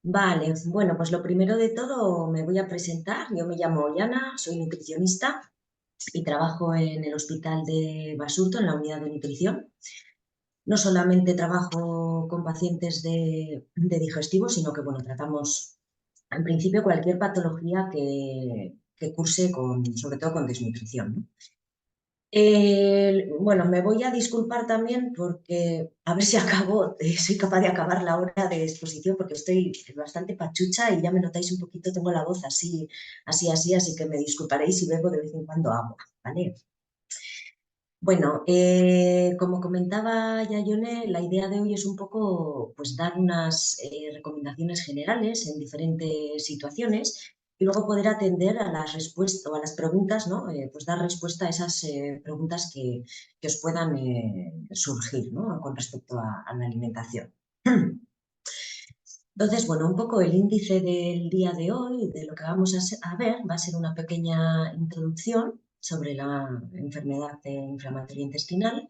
Vale, bueno, pues lo primero de todo me voy a presentar. Yo me llamo Ollana, soy nutricionista y trabajo en el Hospital de Basurto, en la unidad de nutrición. No solamente trabajo con pacientes de digestivo, sino que, bueno, tratamos en principio cualquier patología que curse sobre todo con desnutrición, ¿no? Bueno, me voy a disculpar también porque a ver si acabo, soy capaz de acabar la hora de exposición porque estoy bastante pachucha y ya me notáis un poquito, tengo la voz así que me disculparéis si bebo de vez en cuando agua, ¿vale? Bueno, como comentaba ya Yone, la idea de hoy es un poco pues, dar unas recomendaciones generales en diferentes situaciones y luego poder atender a las respuestas o a las preguntas, ¿no? Pues dar respuesta a esas preguntas que os puedan surgir, ¿no? Con respecto a la alimentación. Entonces, bueno, un poco el índice del día de hoy, de lo que vamos a ver, va a ser una pequeña introducción sobre la enfermedad inflamatoria intestinal.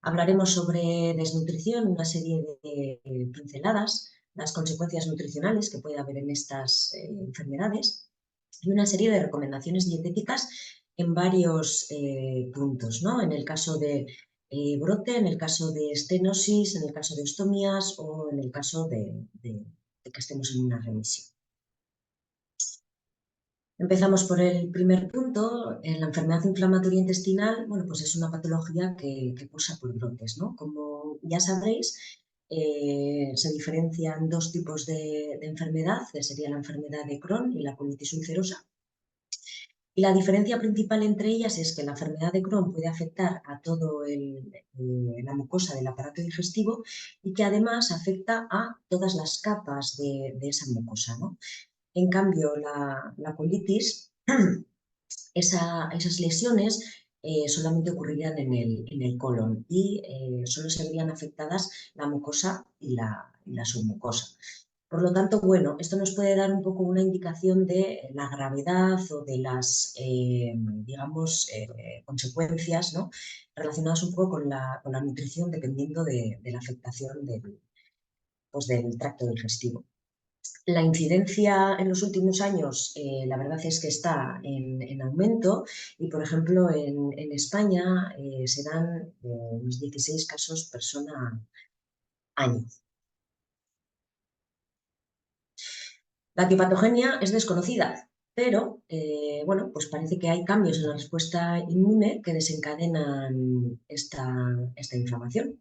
Hablaremos sobre desnutrición, una serie de pinceladas, las consecuencias nutricionales que puede haber en estas enfermedades y una serie de recomendaciones dietéticas en varios puntos, ¿no? En el caso de brote, en el caso de estenosis, en el caso de ostomías o en el caso de que estemos en una remisión. Empezamos por el primer punto. La enfermedad inflamatoria intestinal, bueno, pues es una patología que cursa por brotes, ¿no? Como ya sabréis, se diferencian dos tipos de enfermedad, que sería la enfermedad de Crohn y la colitis ulcerosa. Y la diferencia principal entre ellas es que la enfermedad de Crohn puede afectar a todo la mucosa del aparato digestivo y que además afecta a todas las capas de esa mucosa, ¿no? En cambio, la colitis, esas lesiones solamente ocurrirían en el colon y solo se verían afectadas la mucosa y la submucosa. Por lo tanto, bueno, esto nos puede dar un poco una indicación de la gravedad o de las, digamos, consecuencias, ¿no? Relacionadas un poco con la nutrición dependiendo de la afectación pues, del tracto digestivo. La incidencia en los últimos años, la verdad es que está en aumento y, por ejemplo, en España se dan unos 16 casos persona año. La etiopatogenia es desconocida, pero bueno, pues parece que hay cambios en la respuesta inmune que desencadenan esta inflamación.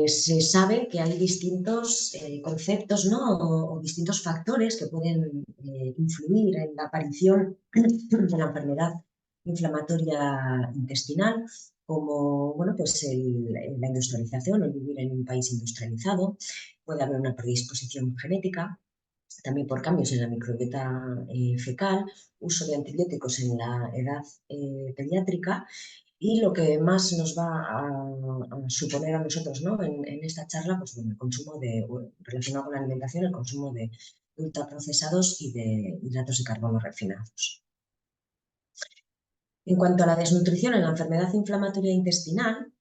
Se sabe que hay distintos conceptos, ¿no? O distintos factores que pueden influir en la aparición de la enfermedad inflamatoria intestinal, como bueno, pues la industrialización, el vivir en un país industrializado, puede haber una predisposición genética, también por cambios en la microbiota fecal, uso de antibióticos en la edad pediátrica y lo que más nos va a suponer a nosotros, ¿no? En esta charla, pues bueno, el consumo relacionado con la alimentación, el consumo de ultraprocesados y de hidratos de carbono refinados. En cuanto a la desnutrición en la enfermedad inflamatoria intestinal,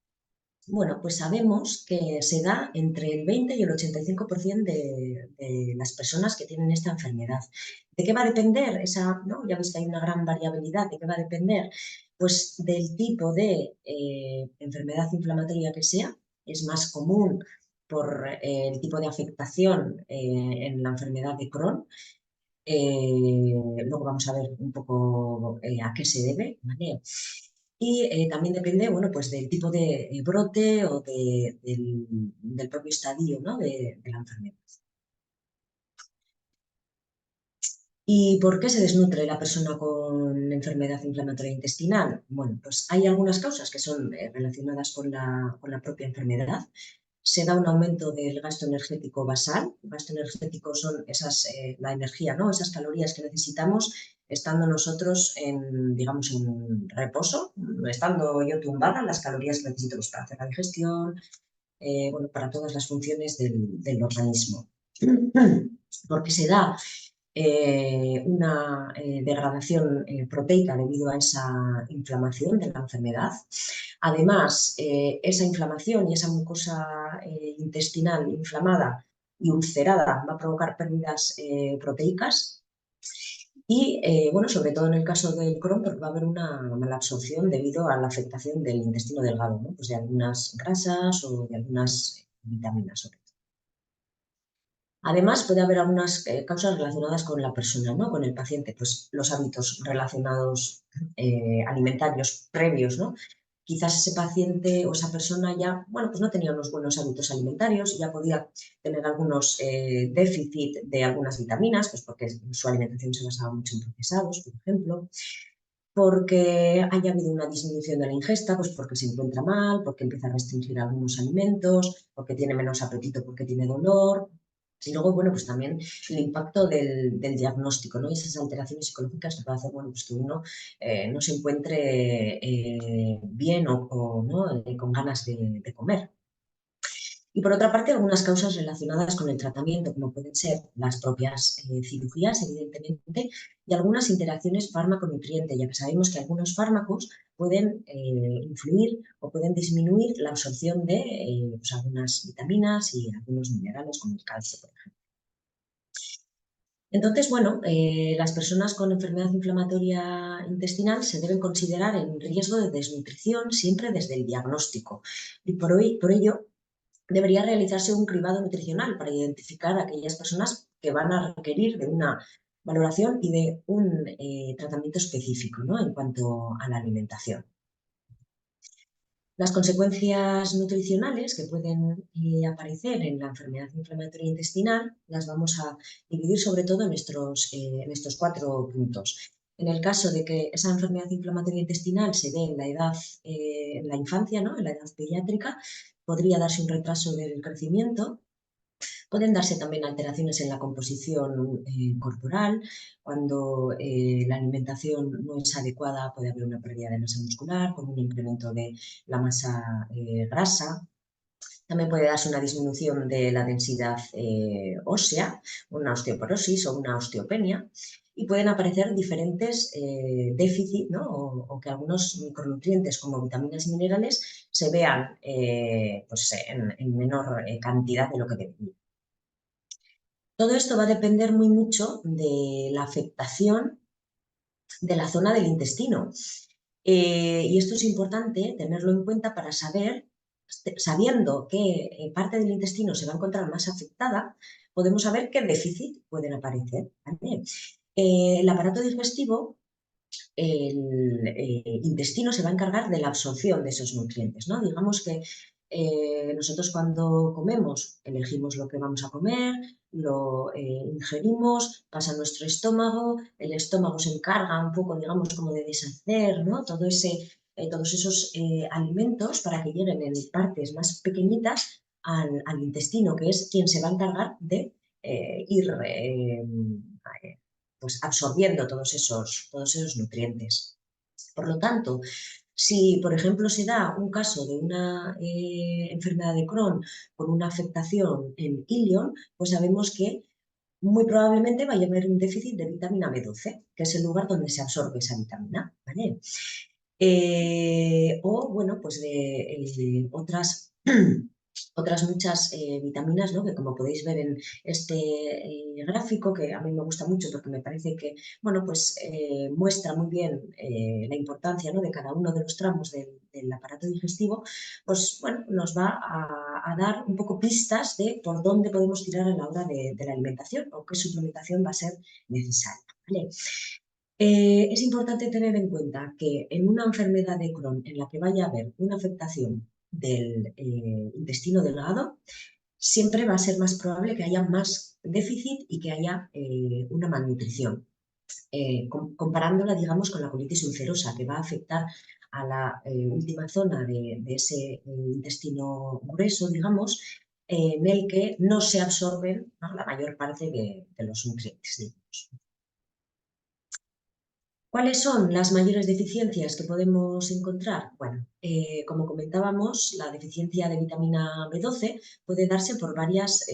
bueno, pues sabemos que se da entre el 20 y el 85% de las personas que tienen esta enfermedad. ¿De qué va a depender esa, no? Ya veis que hay una gran variabilidad. ¿De qué va a depender? Pues del tipo de enfermedad inflamatoria que sea. Es más común por el tipo de afectación en la enfermedad de Crohn. Luego vamos a ver un poco a qué se debe, ¿vale? Y también depende, bueno, pues del tipo de brote o del propio estadio, ¿no? de la enfermedad. ¿Y por qué se desnutre la persona con enfermedad inflamatoria intestinal? Bueno, pues hay algunas causas que son relacionadas con la propia enfermedad. Se da un aumento del gasto energético basal. El gasto energético son la energía, ¿no? Esas calorías que necesitamos estando nosotros digamos, en reposo, estando yo tumbada, las calorías que necesito pues, para hacer la digestión, bueno, para todas las funciones del organismo. ¿Por qué se da? una degradación proteica debido a esa inflamación de la enfermedad. Además, esa inflamación y esa mucosa intestinal inflamada y ulcerada va a provocar pérdidas proteicas y, bueno, sobre todo en el caso del Crohn, porque va a haber una mala absorción debido a la afectación del intestino delgado, ¿no? Pues de algunas grasas o de algunas vitaminas, sobre todo. Además, puede haber algunas causas relacionadas con la persona, ¿no? Con el paciente, pues los hábitos relacionados alimentarios previos, ¿no? Quizás ese paciente o esa persona ya, bueno, pues no tenía unos buenos hábitos alimentarios y ya podía tener algunos déficit de algunas vitaminas, pues porque su alimentación se basaba mucho en procesados, por ejemplo, porque haya habido una disminución de la ingesta, pues porque se encuentra mal, porque empieza a restringir algunos alimentos, porque tiene menos apetito, porque tiene dolor. Y luego, bueno, pues también el impacto del diagnóstico, ¿no? Y esas alteraciones psicológicas que puede hacer, bueno, pues que uno no se encuentre bien o ¿no? Con ganas de comer. Y por otra parte, algunas causas relacionadas con el tratamiento, como pueden ser las propias cirugías, evidentemente, y algunas interacciones fármaco-nutriente, ya que sabemos que algunos fármacos pueden influir o pueden disminuir la absorción de pues algunas vitaminas y algunos minerales, como el calcio, por ejemplo. Entonces, bueno, las personas con enfermedad inflamatoria intestinal se deben considerar en riesgo de desnutrición siempre desde el diagnóstico. Y por ello, debería realizarse un cribado nutricional para identificar a aquellas personas que van a requerir de una valoración y de un tratamiento específico, ¿no? En cuanto a la alimentación. Las consecuencias nutricionales que pueden aparecer en la enfermedad inflamatoria intestinal las vamos a dividir sobre todo en estos 4 puntos. En el caso de que esa enfermedad inflamatoria intestinal se dé en la edad, en la infancia, ¿no? En la edad pediátrica, podría darse un retraso del crecimiento. Pueden darse también alteraciones en la composición corporal. Cuando la alimentación no es adecuada, puede haber una pérdida de masa muscular con un incremento de la masa grasa. También puede darse una disminución de la densidad ósea, una osteoporosis o una osteopenia. Y pueden aparecer diferentes déficits, ¿no? O que algunos micronutrientes como vitaminas y minerales se vean pues, en menor cantidad de lo que deberían. Todo esto va a depender muy mucho de la afectación de la zona del intestino. Y esto es importante tenerlo en cuenta para saber, sabiendo que parte del intestino se va a encontrar más afectada, podemos saber qué déficit pueden aparecer. ¿Vale? El aparato digestivo, el intestino se va a encargar de la absorción de esos nutrientes, ¿no? Digamos que nosotros cuando comemos elegimos lo que vamos a comer, lo ingerimos, pasa a nuestro estómago, el estómago se encarga un poco, digamos, como de deshacer, ¿no? Todos esos alimentos para que lleguen en partes más pequeñitas al intestino, que es quien se va a encargar de ir pues absorbiendo todos esos nutrientes. Por lo tanto, si, por ejemplo, se da un caso de una enfermedad de Crohn con una afectación en ilion, pues sabemos que muy probablemente vaya a haber un déficit de vitamina B12, que es el lugar donde se absorbe esa vitamina, ¿vale? O, bueno, pues de otras muchas vitaminas, ¿no? Que como podéis ver en este gráfico, que a mí me gusta mucho porque me parece que, bueno, pues muestra muy bien la importancia, ¿no? De cada uno de los tramos del aparato digestivo, pues bueno, nos va a dar un poco pistas de por dónde podemos tirar a la hora de la alimentación o qué suplementación va a ser necesaria, ¿vale? Es importante tener en cuenta que en una enfermedad de Crohn en la que vaya a haber una afectación del intestino delgado, siempre va a ser más probable que haya más déficit y que haya una malnutrición. Comparándola, digamos, con la colitis ulcerosa, que va a afectar a la última zona de ese intestino grueso, digamos, en el que no se absorben, ¿no? La mayor parte de los nutrientes, digamos. ¿Cuáles son las mayores deficiencias que podemos encontrar? Bueno, como comentábamos, la deficiencia de vitamina B12 puede darse por varias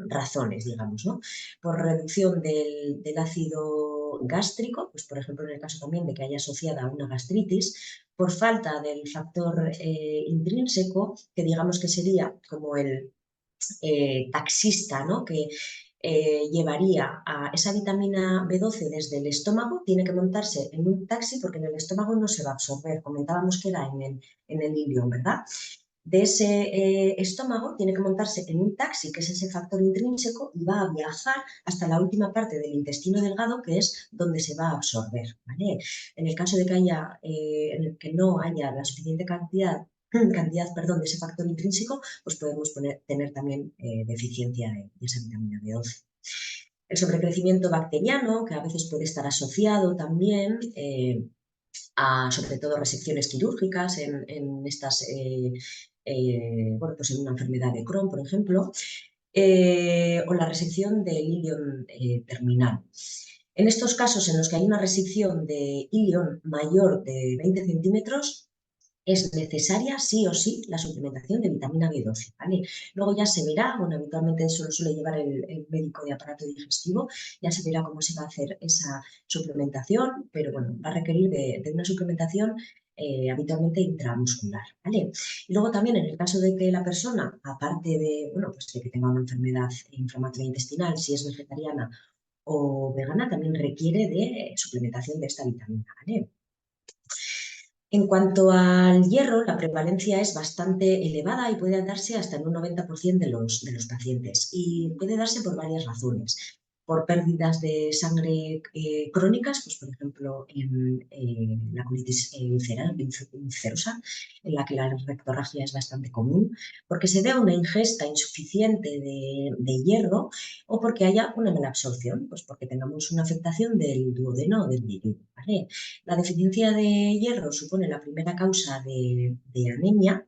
razones, digamos, ¿no? Por reducción del ácido gástrico, pues por ejemplo en el caso también de que haya asociada a una gastritis, por falta del factor intrínseco, que digamos que sería como el taxista, ¿no? Que llevaría a esa vitamina B12 desde el estómago, tiene que montarse en un taxi porque en el estómago no se va a absorber. Comentábamos que era en el ilion, ¿verdad? De ese estómago tiene que montarse en un taxi, que es ese factor intrínseco, y va a viajar hasta la última parte del intestino delgado, que es donde se va a absorber. ¿Vale? En el caso de que en el que no haya la suficiente cantidad, de ese factor intrínseco, pues podemos tener también deficiencia de esa vitamina B12. El sobrecrecimiento bacteriano, que a veces puede estar asociado también a, sobre todo, resecciones quirúrgicas en estas, bueno, pues en una enfermedad de Crohn, por ejemplo, o la resección del ilion terminal. En estos casos en los que hay una resección de ilion mayor de 20 centímetros, es necesaria sí o sí la suplementación de vitamina B12, ¿vale? Luego ya se verá, bueno, habitualmente eso lo suele llevar el médico de aparato digestivo, ya se verá cómo se va a hacer esa suplementación, pero bueno, va a requerir de una suplementación habitualmente intramuscular, ¿vale? Y luego también en el caso de que la persona, aparte de, bueno, pues de que tenga una enfermedad inflamatoria intestinal, si es vegetariana o vegana, también requiere de suplementación de esta vitamina, ¿vale? En cuanto al hierro, la prevalencia es bastante elevada y puede darse hasta en un 90% de los pacientes. Y puede darse por varias razones. Por pérdidas de sangre crónicas, pues por ejemplo en la colitis ulcerosa, en la que la rectorragia es bastante común, porque se dé una ingesta insuficiente de hierro o porque haya una mala absorción, pues porque tengamos una afectación del duodeno o del yeyuno, ¿vale? La deficiencia de hierro supone la primera causa de anemia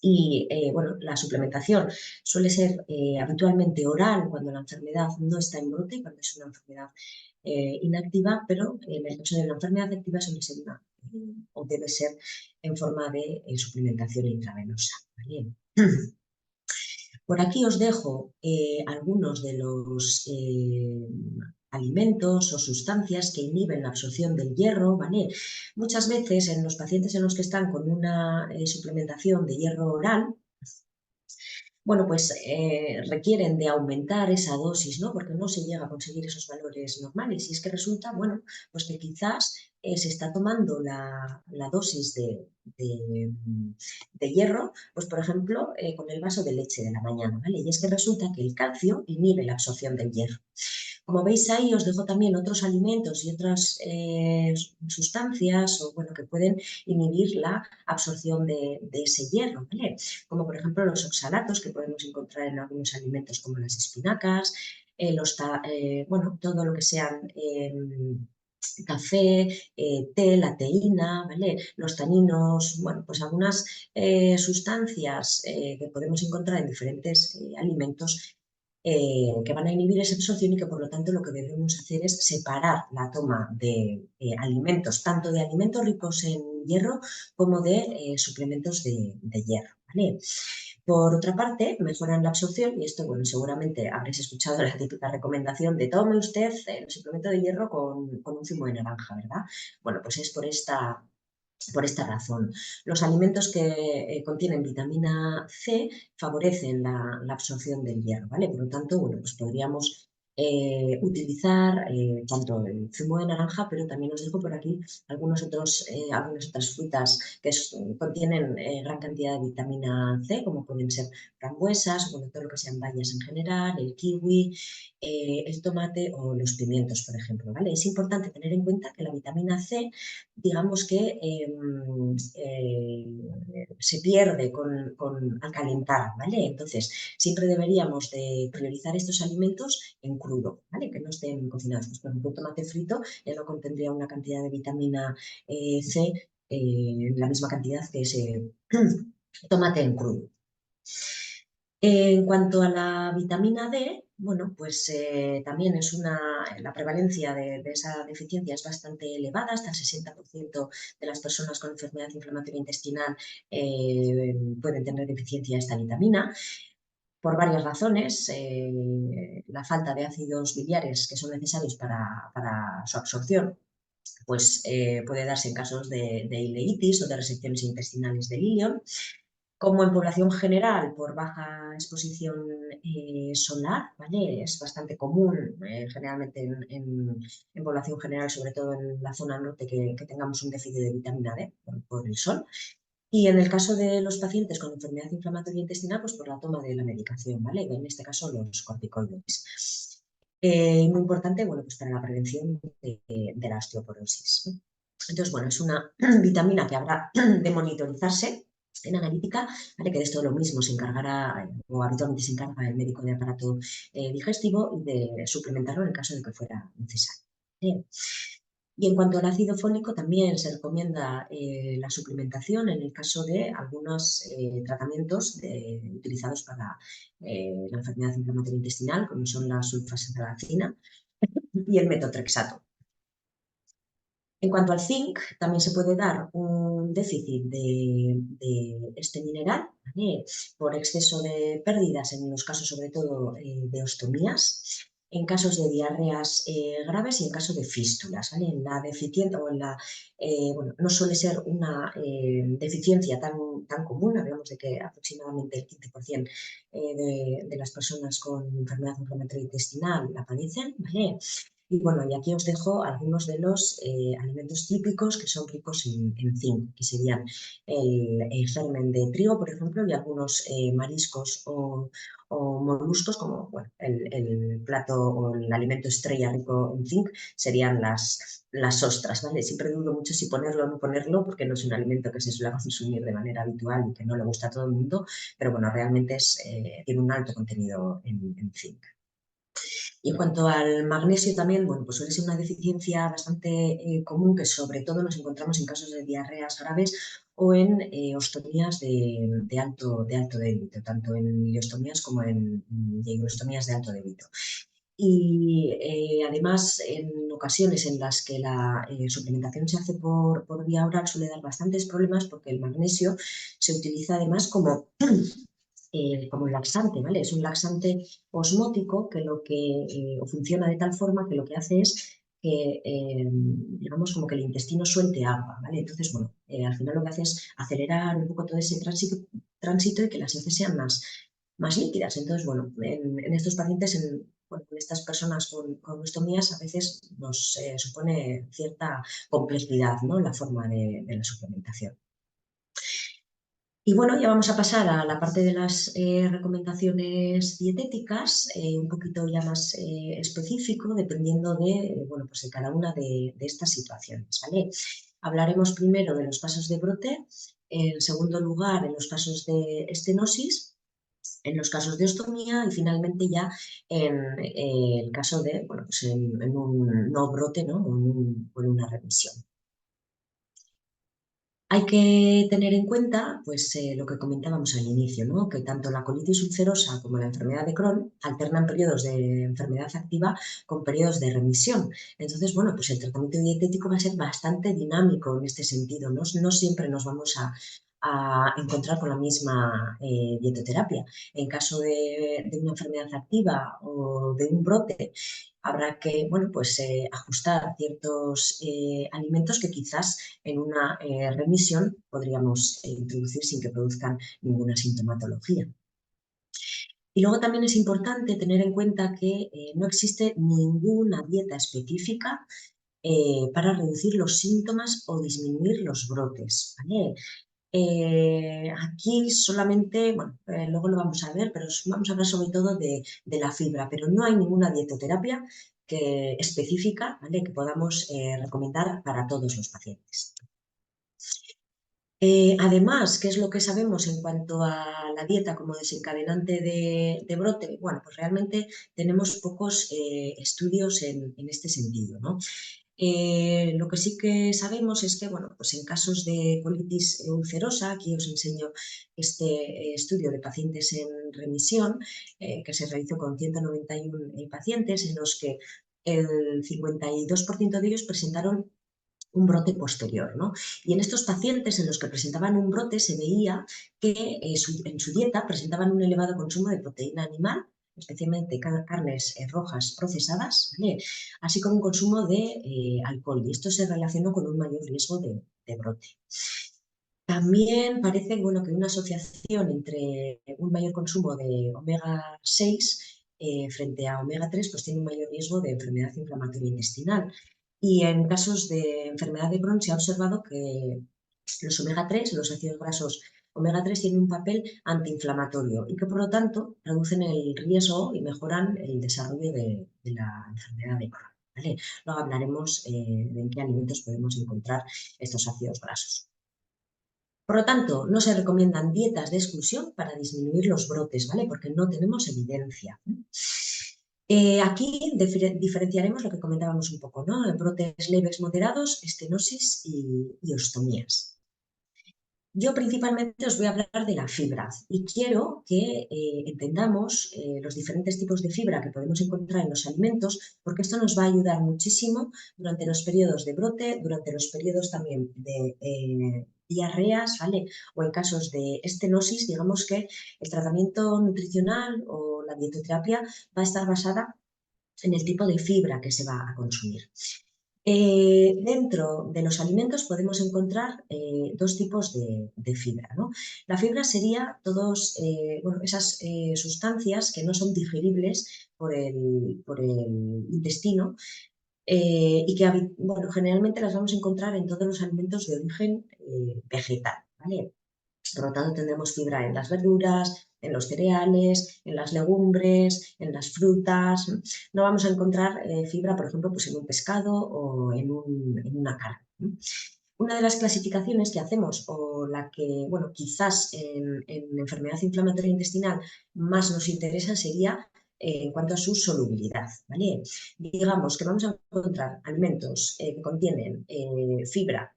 y bueno, la suplementación suele ser habitualmente oral cuando la enfermedad no está en brote, cuando es una enfermedad inactiva, pero en el caso de la enfermedad activa suele ser o debe ser en forma de suplementación intravenosa. ¿Vale? Por aquí os dejo algunos de los alimentos o sustancias que inhiben la absorción del hierro, ¿vale? Muchas veces en los pacientes en los que están con una suplementación de hierro oral, bueno, pues requieren de aumentar esa dosis, ¿no? Porque no se llega a conseguir esos valores normales. Y es que resulta, bueno, pues que quizás se está tomando la dosis de hierro, pues por ejemplo, con el vaso de leche de la mañana, ¿vale? Y es que resulta que el calcio inhibe la absorción del hierro. Como veis ahí, os dejo también otros alimentos y otras sustancias o, bueno, que pueden inhibir la absorción de ese hierro, ¿vale? Como por ejemplo los oxalatos que podemos encontrar en algunos alimentos como las espinacas, bueno, todo lo que sean café, té, la teína, ¿vale? Los taninos, bueno, pues algunas sustancias que podemos encontrar en diferentes alimentos que van a inhibir esa absorción y que por lo tanto lo que debemos hacer es separar la toma de alimentos, tanto de alimentos ricos en hierro como de suplementos de hierro, ¿vale? Por otra parte, mejoran la absorción y esto, bueno, seguramente habréis escuchado la típica recomendación de tome usted el suplemento de hierro con un zumo de naranja, ¿verdad? Bueno, pues es por esta razón. Los alimentos que contienen vitamina C favorecen la absorción del hierro, ¿vale? Por lo tanto, bueno, pues podríamos utilizar tanto el zumo de naranja, pero también os dejo por aquí algunas otras frutas que contienen gran cantidad de vitamina C, como pueden ser frambuesas, bueno, todo lo que sean bayas en general, el kiwi, el tomate o los pimientos, por ejemplo, ¿vale? Es importante tener en cuenta que la vitamina C, digamos que se pierde al calentar, ¿vale? Entonces, siempre deberíamos de priorizar estos alimentos en crudo, ¿vale? Que no estén cocinados. Pues, por ejemplo, el tomate frito ya no contendría una cantidad de vitamina C en la misma cantidad que ese tomate en crudo. En cuanto a la vitamina D, bueno, pues también la prevalencia de esa deficiencia es bastante elevada, hasta el 60% de las personas con enfermedad inflamatoria intestinal pueden tener deficiencia de esta vitamina por varias razones. La falta de ácidos biliares que son necesarios para su absorción, pues puede darse en casos de ileitis o de resecciones intestinales de Lilion. Como en población general, por baja exposición solar, ¿vale? Es bastante común, generalmente en población general, sobre todo en la zona norte, que tengamos un déficit de vitamina D por el sol. Y en el caso de los pacientes con enfermedad inflamatoria intestinal, pues por la toma de la medicación, ¿vale? En este caso los corticoides. Muy importante, bueno, pues para la prevención de la osteoporosis, ¿no? Entonces, bueno, es una vitamina que habrá de monitorizarse en analítica, ¿vale? Que de esto lo mismo se encargará, o habitualmente se encarga el médico de aparato digestivo, y de suplementarlo en el caso de que fuera necesario. ¿Vale? Y en cuanto al ácido fólico, también se recomienda la suplementación en el caso de algunos tratamientos utilizados para la enfermedad inflamatoria intestinal, como son la sulfasalazina y el metotrexato. En cuanto al zinc, también se puede dar un déficit de este mineral, ¿vale? Por exceso de pérdidas en los casos sobre todo de ostomías, en casos de diarreas graves y en caso de fístulas, ¿vale? En la deficiencia o en la, bueno, no suele ser una deficiencia tan común, hablamos de que aproximadamente el 15% de las personas con enfermedad inflamatoria intestinal la padecen, ¿vale? Y bueno, y aquí os dejo algunos de los alimentos típicos que son ricos en zinc, que serían el germen de trigo, por ejemplo, y algunos mariscos o moluscos, como bueno, el plato o el alimento estrella rico en zinc serían las ostras, ¿vale? Siempre dudo mucho si ponerlo o no ponerlo, porque no es un alimento que se suele consumir de manera habitual y que no le gusta a todo el mundo, pero bueno, realmente tiene un alto contenido en zinc. Y en cuanto al magnesio también, bueno, pues suele ser una deficiencia bastante común, que sobre todo nos encontramos en casos de diarreas graves o en ostomías de alto débito, tanto en ileostomías como en ileostomías de alto débito. Y además, en ocasiones en las que la suplementación se hace por vía oral, suele dar bastantes problemas, porque el magnesio se utiliza además como un laxante, ¿vale? Es un laxante osmótico que o funciona de tal forma que lo que hace es que, digamos, como que el intestino suelte agua, ¿vale? Entonces, bueno, al final lo que hace es acelerar un poco todo ese tránsito y que las heces sean más líquidas. Entonces, bueno, en estos pacientes, bueno, en estas personas con ostomías, a veces nos supone cierta complejidad, ¿no? La forma de la suplementación. Y bueno, ya vamos a pasar a la parte de las recomendaciones dietéticas, un poquito ya más específico, dependiendo bueno, pues de cada una de estas situaciones, ¿vale? Hablaremos primero de los casos de brote, en segundo lugar en los casos de estenosis, en los casos de ostomía y finalmente ya en el caso de, bueno, pues en un no brote, ¿no? O en una remisión. Hay que tener en cuenta, pues, lo que comentábamos al inicio, ¿no? Que tanto la colitis ulcerosa como la enfermedad de Crohn alternan periodos de enfermedad activa con periodos de remisión. Entonces, bueno, pues el tratamiento dietético va a ser bastante dinámico en este sentido, ¿no? No siempre nos vamos a encontrar con la misma dietoterapia. En caso de una enfermedad activa o de un brote, habrá que, bueno, pues, ajustar ciertos alimentos que quizás en una remisión podríamos introducir sin que produzcan ninguna sintomatología. Y luego también es importante tener en cuenta que no existe ninguna dieta específica para reducir los síntomas o disminuir los brotes, ¿vale? Aquí solamente, bueno, luego lo vamos a ver, pero vamos a hablar sobre todo de la fibra, pero no hay ninguna dietoterapia específica, ¿vale? Que podamos recomendar para todos los pacientes. Además, ¿qué es lo que sabemos en cuanto a la dieta como desencadenante de brote? Bueno, pues realmente tenemos pocos estudios en este sentido, ¿no? Lo que sí que sabemos es que, bueno, pues en casos de colitis ulcerosa, aquí os enseño este estudio de pacientes en remisión que se realizó con 191 pacientes en los que el 52% de ellos presentaron un brote posterior, ¿no? Y en estos pacientes en los que presentaban un brote se veía que en su dieta presentaban un elevado consumo de proteína animal, especialmente carnes rojas procesadas, ¿vale? Así como un consumo de alcohol. Y esto se relacionó con un mayor riesgo de brote. También parece bueno, que hay una asociación entre un mayor consumo de omega 6 frente a omega 3 pues tiene un mayor riesgo de enfermedad inflamatoria intestinal. Y en casos de enfermedad de Crohn se ha observado que los omega 3, los ácidos grasos omega 3, tienen un papel antiinflamatorio y que por lo tanto reducen el riesgo y mejoran el desarrollo de la enfermedad de Crohn. ¿Vale? Luego hablaremos de en qué alimentos podemos encontrar estos ácidos grasos. Por lo tanto, no se recomiendan dietas de exclusión para disminuir los brotes, ¿vale? Porque no tenemos evidencia. Aquí diferenciaremos lo que comentábamos un poco, ¿no? Brotes leves, moderados, estenosis y ostomías. Yo principalmente os voy a hablar de la fibra y quiero que entendamos los diferentes tipos de fibra que podemos encontrar en los alimentos, porque esto nos va a ayudar muchísimo durante los periodos de brote, durante los periodos también de diarreas, ¿vale? O en casos de estenosis, digamos que el tratamiento nutricional o la dietoterapia va a estar basada en el tipo de fibra que se va a consumir. Dentro de los alimentos podemos encontrar dos tipos de fibra, ¿no? La fibra sería todas bueno, esas sustancias que no son digeribles por el intestino y que bueno, generalmente las vamos a encontrar en todos los alimentos de origen vegetal, ¿vale? Por lo tanto, tendremos fibra en las verduras, en los cereales, en las legumbres, en las frutas. No vamos a encontrar fibra, por ejemplo, pues en un pescado o en una carne. Una de las clasificaciones que hacemos, o la que, bueno, quizás en enfermedad inflamatoria intestinal más nos interesa, sería en cuanto a su solubilidad, ¿vale? Digamos que vamos a encontrar alimentos que contienen fibra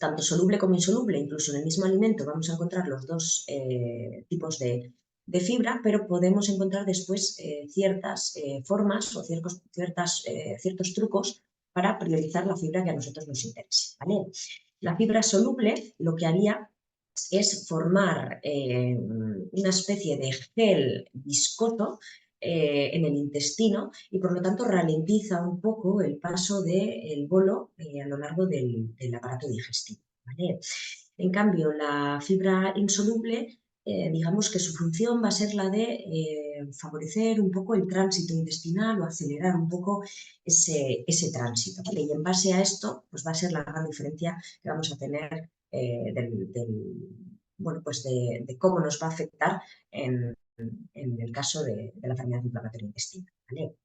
tanto soluble como insoluble, incluso en el mismo alimento vamos a encontrar los dos tipos de fibra, pero podemos encontrar después ciertas formas o ciertos trucos para priorizar la fibra que a nosotros nos interese, ¿vale? La fibra soluble lo que haría es formar una especie de gel viscoso en el intestino y por lo tanto ralentiza un poco el paso del bolo a lo largo del aparato digestivo, ¿vale? En cambio, la fibra insoluble, digamos que su función va a ser la de favorecer un poco el tránsito intestinal o acelerar un poco ese tránsito, ¿vale? Y en base a esto, pues va a ser la gran diferencia que vamos a tener bueno, pues de cómo nos va a afectar en el caso de la enfermedad inflamatoria intestinal, ¿vale?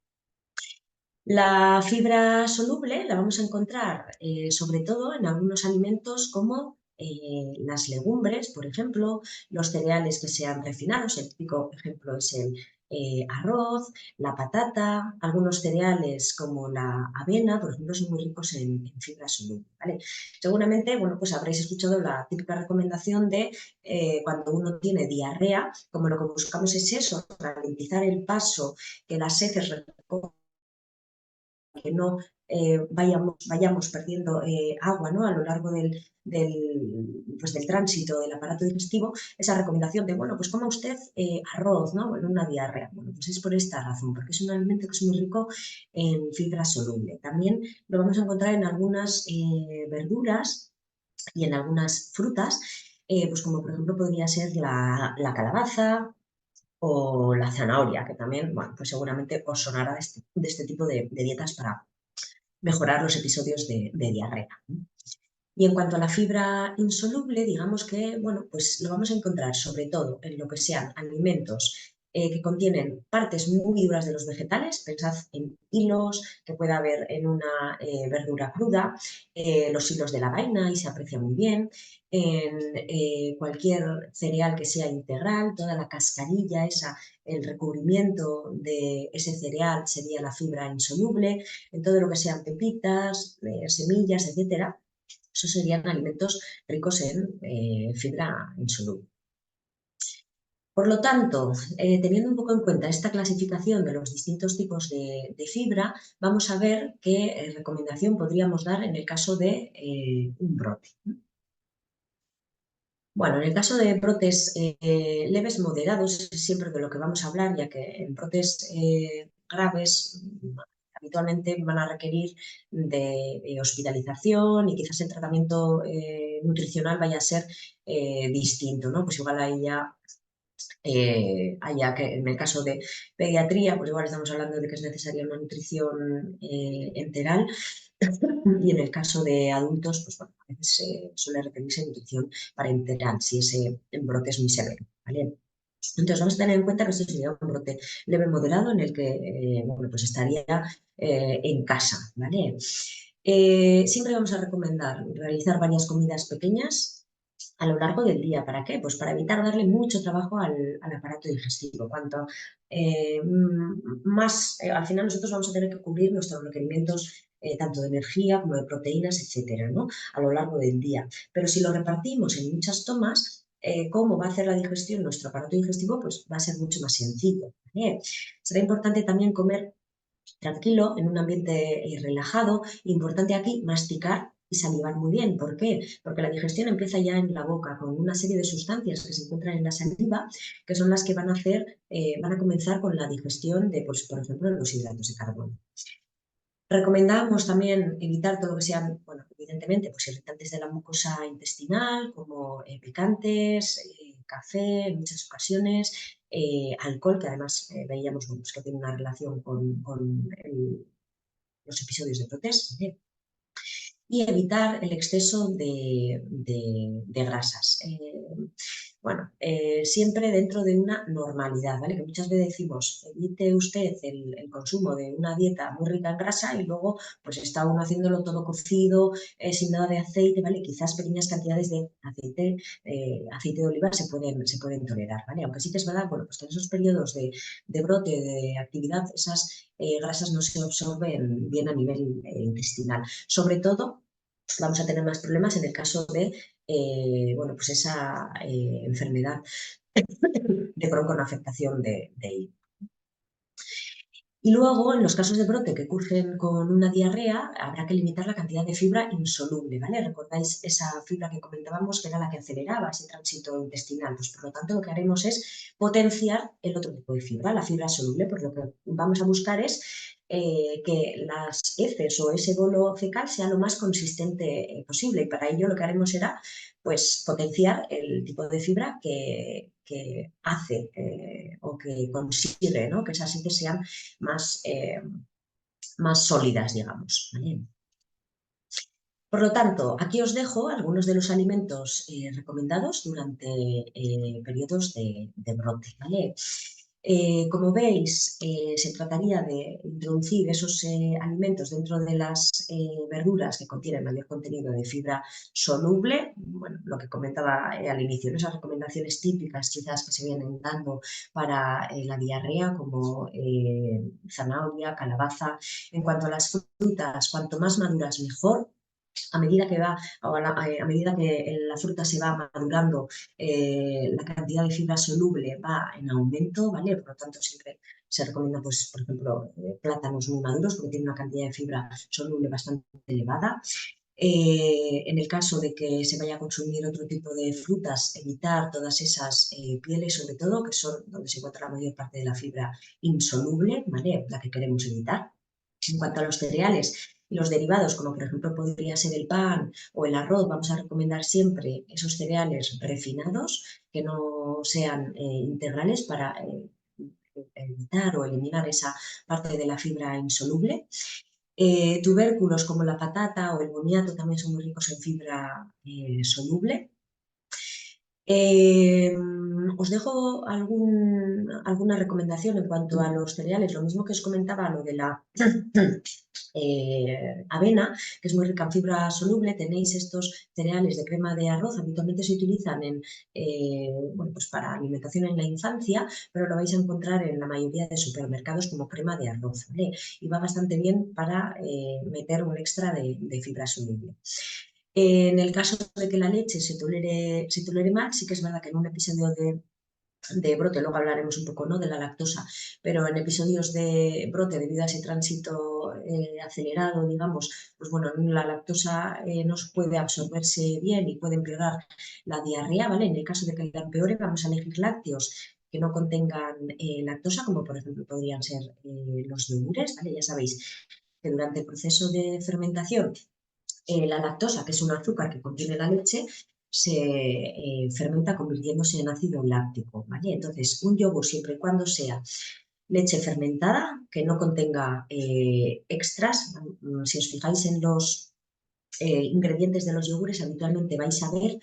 La fibra soluble la vamos a encontrar sobre todo en algunos alimentos como las legumbres, por ejemplo, los cereales que sean refinados, el típico ejemplo es el arroz, la patata, algunos cereales como la avena, por ejemplo, son muy ricos en fibra soluble, ¿vale? Seguramente, bueno, pues habréis escuchado la típica recomendación de cuando uno tiene diarrea, como lo que buscamos es eso, ralentizar el paso, que las heces que no vayamos perdiendo agua, ¿no? A lo largo pues del tránsito del aparato digestivo, esa recomendación de, bueno, pues coma usted arroz, ¿no? En una diarrea. Bueno, pues es por esta razón, porque es un alimento que es muy rico en fibra soluble. También lo vamos a encontrar en algunas verduras y en algunas frutas, pues como por ejemplo podría ser la calabaza, o la zanahoria, que también, bueno, pues seguramente os sonará de este tipo de dietas para mejorar los episodios de diarrea. Y en cuanto a la fibra insoluble, digamos que, bueno, pues lo vamos a encontrar sobre todo en lo que sean alimentos que contienen partes muy duras de los vegetales, pensad en hilos que pueda haber en una verdura cruda, los hilos de la vaina y se aprecia muy bien, en cualquier cereal que sea integral, toda la cascarilla, el recubrimiento de ese cereal sería la fibra insoluble, en todo lo que sean pepitas, semillas, etcétera, esos serían alimentos ricos en fibra insoluble. Por lo tanto, teniendo un poco en cuenta esta clasificación de los distintos tipos de fibra, vamos a ver qué recomendación podríamos dar en el caso de un brote. Bueno, en el caso de brotes leves, moderados, es siempre de lo que vamos a hablar, ya que en brotes graves habitualmente van a requerir de hospitalización y quizás el tratamiento nutricional vaya a ser distinto, ¿no? Pues igual ahí ya haya que en el caso de pediatría, pues igual estamos hablando de que es necesaria una nutrición enteral y en el caso de adultos, pues bueno, a veces suele requerirse nutrición parenteral si ese brote es muy severo, ¿vale? Entonces vamos a tener en cuenta que esto sería un brote leve moderado en el que bueno, pues estaría en casa, ¿vale? Siempre vamos a recomendar realizar varias comidas pequeñas a lo largo del día. ¿Para qué? Pues para evitar darle mucho trabajo al aparato digestivo. Cuanto más, al final nosotros vamos a tener que cubrir nuestros requerimientos tanto de energía como de proteínas, etcétera, ¿no? A lo largo del día. Pero si lo repartimos en muchas tomas, cómo va a hacer la digestión nuestro aparato digestivo, pues va a ser mucho más sencillo, ¿vale? Será importante también comer tranquilo, en un ambiente relajado. Importante aquí masticar y salivar muy bien. ¿Por qué? Porque la digestión empieza ya en la boca con una serie de sustancias que se encuentran en la saliva, que son las que van a hacer, van a comenzar con la digestión de, pues, por ejemplo, los hidratos de carbono. Recomendamos también evitar todo lo que sean, bueno, evidentemente, pues irritantes de la mucosa intestinal, como picantes, café en muchas ocasiones, alcohol, que además veíamos bueno, pues que tiene una relación con los episodios de protest, ¿vale? Y evitar el exceso de grasas. Bueno, siempre dentro de una normalidad, ¿vale? Que muchas veces decimos, evite usted el consumo de una dieta muy rica en grasa y luego pues está uno haciéndolo todo cocido, sin nada de aceite, ¿vale? Quizás pequeñas cantidades de aceite de oliva se pueden tolerar, ¿vale? Aunque sí que es verdad, bueno, pues en esos periodos de brote, de actividad, esas grasas no se absorben bien a nivel intestinal. Sobre todo, vamos a tener más problemas en el caso de bueno, pues esa enfermedad de Crohn con afectación de hígado. Y luego, en los casos de brote que cursen con una diarrea, habrá que limitar la cantidad de fibra insoluble, ¿vale? ¿Recordáis esa fibra que comentábamos que era la que aceleraba ese tránsito intestinal? Pues por lo tanto lo que haremos es potenciar el otro tipo de fibra, la fibra soluble, pues lo que vamos a buscar es que las heces o ese bolo fecal sea lo más consistente posible y para ello lo que haremos será pues potenciar el tipo de fibra que hace o que consigue, ¿no? Que esas heces sean más, más sólidas, digamos, ¿vale? Por lo tanto, aquí os dejo algunos de los alimentos recomendados durante periodos de brote, ¿vale? Como veis, se trataría de introducir esos alimentos dentro de las verduras que contienen mayor contenido de fibra soluble, bueno, lo que comentaba al inicio, ¿no? Esas recomendaciones típicas quizás que se vienen dando para la diarrea, como zanahoria, calabaza. En cuanto a las frutas, cuanto más maduras mejor. A medida que a medida que la fruta se va madurando, la cantidad de fibra soluble va en aumento, ¿vale? Por lo tanto, siempre se recomienda, pues, por ejemplo, plátanos muy maduros porque tienen una cantidad de fibra soluble bastante elevada. En el caso de que se vaya a consumir otro tipo de frutas, evitar todas esas pieles, sobre todo, que son donde se encuentra la mayor parte de la fibra insoluble, ¿vale? La que queremos evitar. En cuanto a los cereales y los derivados, como por ejemplo podría ser el pan o el arroz, vamos a recomendar siempre esos cereales refinados que no sean integrales para evitar o eliminar esa parte de la fibra insoluble. Tubérculos como la patata o el boniato también son muy ricos en fibra soluble. Os dejo alguna recomendación en cuanto a los cereales, lo mismo que os comentaba, lo de la avena, que es muy rica en fibra soluble. Tenéis estos cereales de crema de arroz, habitualmente se utilizan bueno, pues para alimentación en la infancia, pero lo vais a encontrar en la mayoría de supermercados como crema de arroz, ¿vale? Y va bastante bien para meter un extra de fibra soluble. En el caso de que la leche se tolere mal, sí que es verdad que en un episodio de brote, luego hablaremos un poco, ¿no?, de la lactosa, pero en episodios de brote debido a ese tránsito acelerado, digamos, pues bueno, la lactosa no puede absorberse bien y puede empeorar la diarrea, ¿vale? En el caso de que la empeore, vamos a elegir lácteos que no contengan lactosa, como por ejemplo podrían ser los yogures, ¿vale? Ya sabéis que durante el proceso de fermentación la lactosa, que es un azúcar que contiene la leche, se fermenta convirtiéndose en ácido láctico, ¿vale? Entonces, un yogur, siempre y cuando sea leche fermentada, que no contenga extras, si os fijáis en los ingredientes de los yogures, habitualmente vais a ver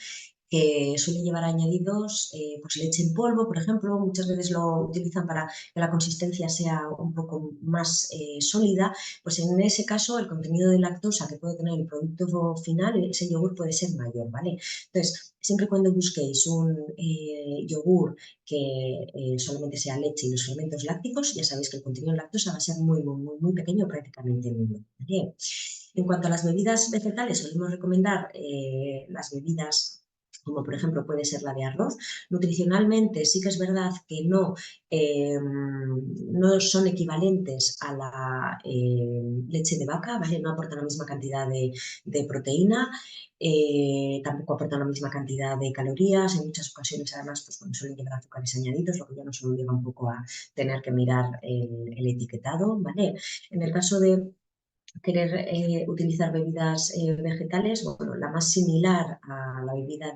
que suele llevar añadidos, pues leche en polvo, por ejemplo, muchas veces lo utilizan para que la consistencia sea un poco más sólida, pues en ese caso el contenido de lactosa que puede tener el producto final, ese yogur puede ser mayor, ¿vale? Entonces, siempre y cuando busquéis un yogur que solamente sea leche y los fermentos lácticos, ya sabéis que el contenido de lactosa va a ser muy pequeño, prácticamente nulo, ¿vale? En cuanto a las bebidas vegetales, solemos recomendar las bebidas como por ejemplo puede ser la de arroz. Nutricionalmente sí que es verdad que no son equivalentes a la leche de vaca, ¿vale? No aportan la misma cantidad de proteína, tampoco aportan la misma cantidad de calorías. En muchas ocasiones además pues, bueno, suelen llevar azúcares añadidos, lo que ya nos obliga un poco a tener que mirar el etiquetado, ¿vale? En el caso de querer utilizar bebidas vegetales, bueno, la más similar a la bebida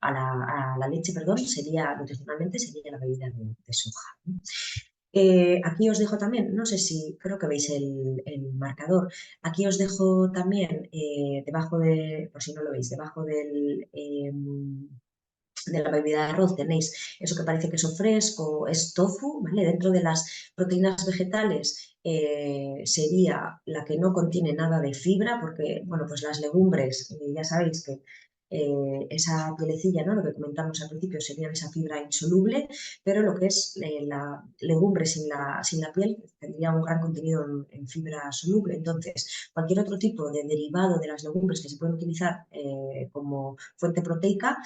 a la leche, perdón, sería nutricionalmente sería la bebida de soja. Aquí os dejo también, no sé si, creo que veis el marcador, aquí os dejo también debajo de, por si no lo veis, debajo de la bebida de arroz tenéis eso que parece queso fresco, es tofu, ¿vale? Dentro de las proteínas vegetales sería la que no contiene nada de fibra, porque, bueno, pues las legumbres, ya sabéis que esa pielecilla, ¿no?, lo que comentamos al principio, sería esa fibra insoluble, pero lo que es la legumbre sin la piel tendría un gran contenido en fibra soluble. Entonces, cualquier otro tipo de derivado de las legumbres que se pueden utilizar como fuente proteica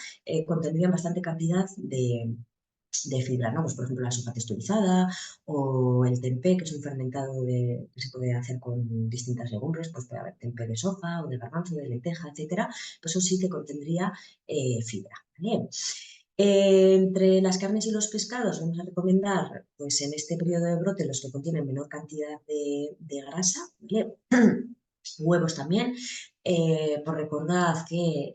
contendrían bastante cantidad de fibra, ¿no? Pues por ejemplo la soja texturizada o el tempeh, que es un fermentado que se puede hacer con distintas legumbres, pues puede haber tempeh de soja o de garbanzo, de lenteja, etcétera, pues eso sí que contendría fibra, ¿vale? Entre las carnes y los pescados vamos a recomendar, pues en este periodo de brote, los que contienen menor cantidad de grasa, ¿vale? Huevos también, por recordad que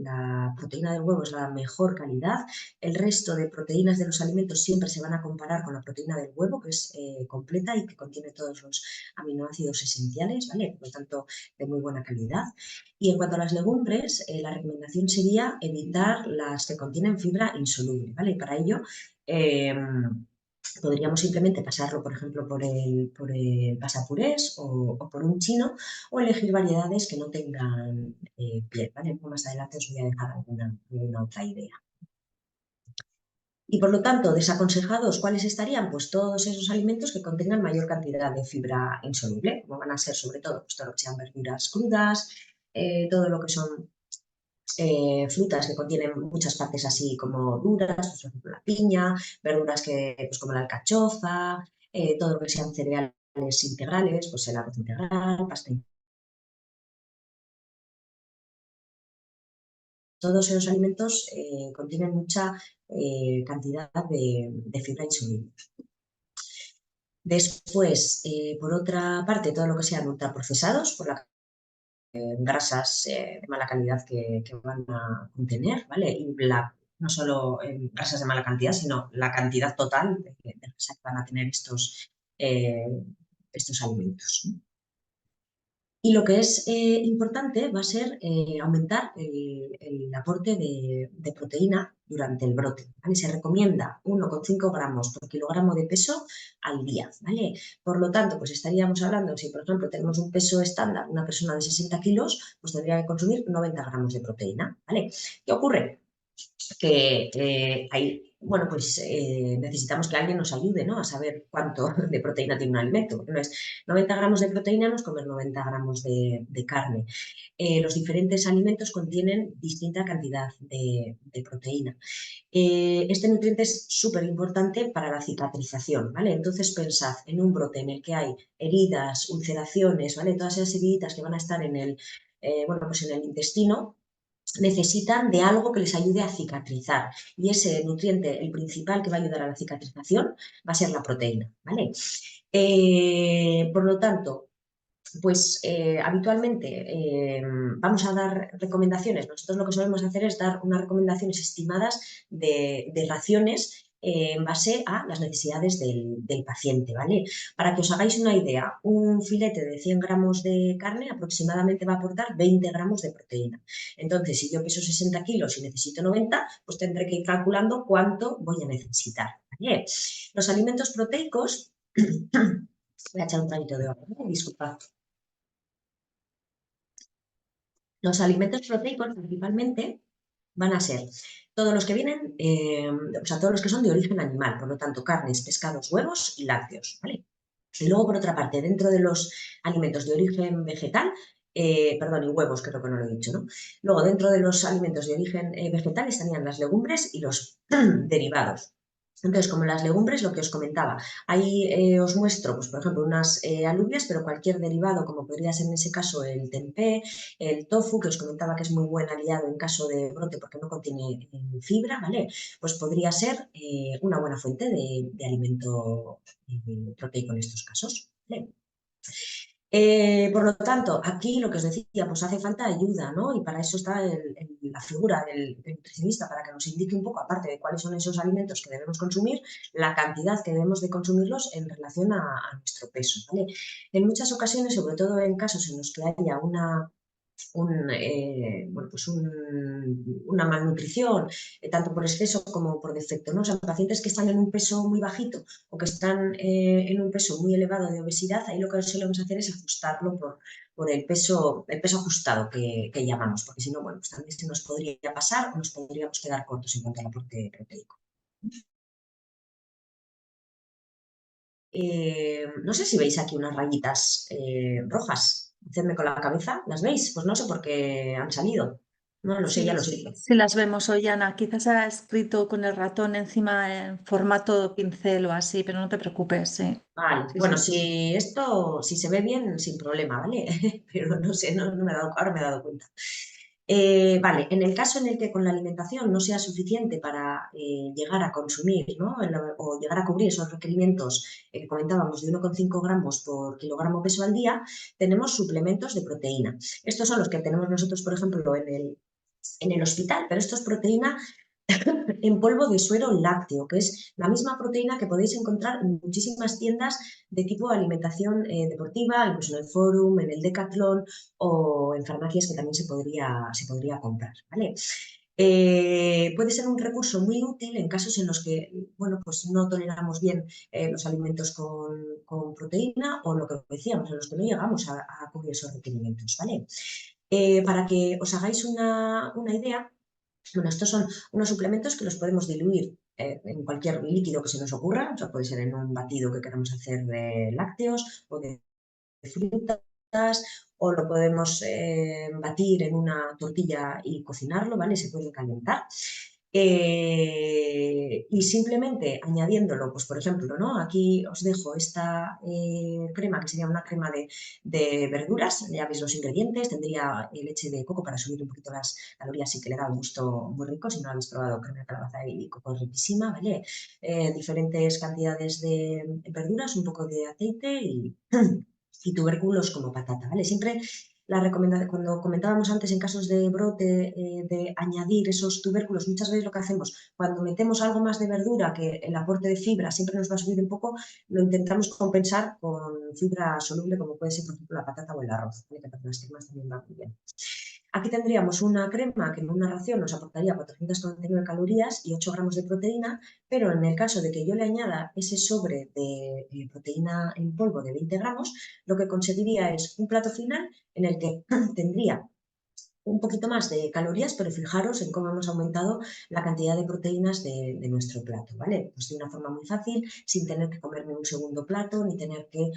la proteína del huevo es la mejor calidad. El resto de proteínas de los alimentos siempre se van a comparar con la proteína del huevo, que es completa y que contiene todos los aminoácidos esenciales, ¿vale? Por lo tanto, de muy buena calidad. Y en cuanto a las legumbres, la recomendación sería evitar las que contienen fibra insoluble, ¿vale? Y para ello, podríamos simplemente pasarlo, por ejemplo, por el pasapurés o por un chino, o elegir variedades que no tengan piel, ¿vale? Más adelante os voy a dejar alguna otra idea. Y por lo tanto, desaconsejados, ¿cuáles estarían? Pues todos esos alimentos que contengan mayor cantidad de fibra insoluble, como van a ser sobre todo pues, todo lo que sean verduras crudas, todo lo que son frutas que contienen muchas partes así como duras, pues, por ejemplo la piña, verduras pues, como la alcachofa, todo lo que sean cereales integrales, pues el arroz integral, pasta integral. Todos esos alimentos contienen mucha cantidad de fibra insoluble. Después, por otra parte, todo lo que sean ultraprocesados, por la grasas de mala calidad que van a contener, ¿vale? Y no solo grasas de mala cantidad, sino la cantidad total de grasa que van a tener estos alimentos, ¿no? Y lo que es importante va a ser aumentar el aporte de proteína durante el brote, ¿vale? Se recomienda 1,5 gramos por kilogramo de peso al día, ¿vale? Por lo tanto, pues estaríamos hablando, si por ejemplo tenemos un peso estándar, una persona de 60 kilos, pues tendría que consumir 90 gramos de proteína, ¿vale? ¿Qué ocurre? Que bueno, pues necesitamos que alguien nos ayude, ¿no? A saber cuánto de proteína tiene un alimento. Porque no es 90 gramos de proteína, no es comer 90 gramos de carne. Los diferentes alimentos contienen distinta cantidad de proteína. Este nutriente es súper importante para la cicatrización, ¿vale? Entonces pensad en un brote en el que hay heridas, ulceraciones, ¿vale? Todas esas heridas que van a estar en bueno, pues en el intestino, necesitan de algo que les ayude a cicatrizar. Y ese nutriente, el principal que va a ayudar a la cicatrización, va a ser la proteína, ¿vale? Por lo tanto, pues habitualmente vamos a dar recomendaciones. Nosotros lo que solemos hacer es dar unas recomendaciones estimadas de raciones en base a las necesidades del paciente, ¿vale? Para que os hagáis una idea, un filete de 100 gramos de carne aproximadamente va a aportar 20 gramos de proteína. Entonces, si yo peso 60 kilos y necesito 90, pues tendré que ir calculando cuánto voy a necesitar, ¿vale? Los alimentos proteicos, voy a echar un traguito de agua, ¿no? Disculpad. Los alimentos proteicos principalmente van a ser todos los que vienen, o sea, todos los que son de origen animal, por lo tanto, carnes, pescados, huevos y lácteos, ¿vale? Y luego, por otra parte, dentro de los alimentos de origen vegetal, perdón, y huevos, creo que no lo he dicho, ¿no? Luego, dentro de los alimentos de origen vegetal estarían las legumbres y los derivados. Entonces, como las legumbres, lo que os comentaba, ahí os muestro, pues, por ejemplo, unas alubias, pero cualquier derivado, como podría ser en ese caso el tempeh, el tofu, que os comentaba que es muy buen aliado en caso de brote porque no contiene fibra, ¿vale? Pues podría ser una buena fuente de alimento proteico en estos casos, ¿vale? Por lo tanto, aquí lo que os decía, pues hace falta ayuda, ¿no? Y para eso está la figura del nutricionista, para que nos indique un poco, aparte de cuáles son esos alimentos que debemos consumir, la cantidad que debemos de consumirlos en relación a nuestro peso, ¿vale? En muchas ocasiones, sobre todo en casos en los que haya bueno, pues una malnutrición, tanto por exceso como por defecto, ¿no? O sea, pacientes que están en un peso muy bajito o que están en un peso muy elevado de obesidad, ahí lo que solemos hacer es ajustarlo por el peso ajustado que llamamos, porque si no, bueno, pues también se nos podría pasar o nos podríamos quedar cortos en cuanto al aporte proteico. No sé si veis aquí unas rayitas rojas. Hacedme con la cabeza, ¿las veis? Pues no sé por qué han salido. No lo sé, ya Sí, lo sé. sí las vemos, Ollana. Quizás ha escrito con el ratón encima en formato pincel o así, pero no te preocupes, sí. Vale, Sí, bueno, sí. si esto, si se ve bien, sin problema, ¿vale? Pero no sé, no me he dado, ahora me he dado cuenta. Vale, en el caso en el que con la alimentación no sea suficiente para llegar a consumir, ¿no? O llegar a cubrir esos requerimientos que comentábamos de 1,5 gramos por kilogramo peso al día, tenemos suplementos de proteína. Estos son los que tenemos nosotros, por ejemplo, en el hospital, pero esto es proteína en polvo de suero lácteo, que es la misma proteína que podéis encontrar en muchísimas tiendas de tipo de alimentación deportiva, incluso en el Forum, en el Decathlon o en farmacias que también se podría comprar, ¿vale? Puede ser un recurso muy útil en casos en los que, bueno, pues no toleramos bien los alimentos con proteína o lo que decíamos, en los que no llegamos a cubrir esos requerimientos, ¿vale? Para que os hagáis una idea, bueno, estos son unos suplementos que los podemos diluir en cualquier líquido que se nos ocurra, o sea, puede ser en un batido que queramos hacer de lácteos o de frutas, o lo podemos batir en una tortilla y cocinarlo, ¿vale? Se puede calentar. Y simplemente añadiéndolo, pues por ejemplo, ¿no? Aquí os dejo esta crema, que sería una crema de verduras, ya veis los ingredientes, tendría leche de coco para subir un poquito las calorías y que le da un gusto muy rico, si no habéis probado crema de calabaza y coco es riquísima, ¿vale? Diferentes cantidades de verduras, un poco de aceite y tubérculos como patata, ¿vale? Siempre cuando comentábamos antes en casos de brote, de añadir esos tubérculos, muchas veces lo que hacemos, cuando metemos algo más de verdura, que el aporte de fibra siempre nos va a subir un poco, lo intentamos compensar con fibra soluble, como puede ser, por ejemplo, la patata o el arroz, ¿vale? Que para las cremas también va muy bien. Aquí tendríamos una crema que en una ración nos aportaría 449 calorías y 8 gramos de proteína, pero en el caso de que yo le añada ese sobre de proteína en polvo de 20 gramos, lo que conseguiría es un plato final en el que tendría un poquito más de calorías, pero fijaros en cómo hemos aumentado la cantidad de proteínas de nuestro plato, ¿vale? Pues de una forma muy fácil, sin tener que comerme un segundo plato, ni tener que,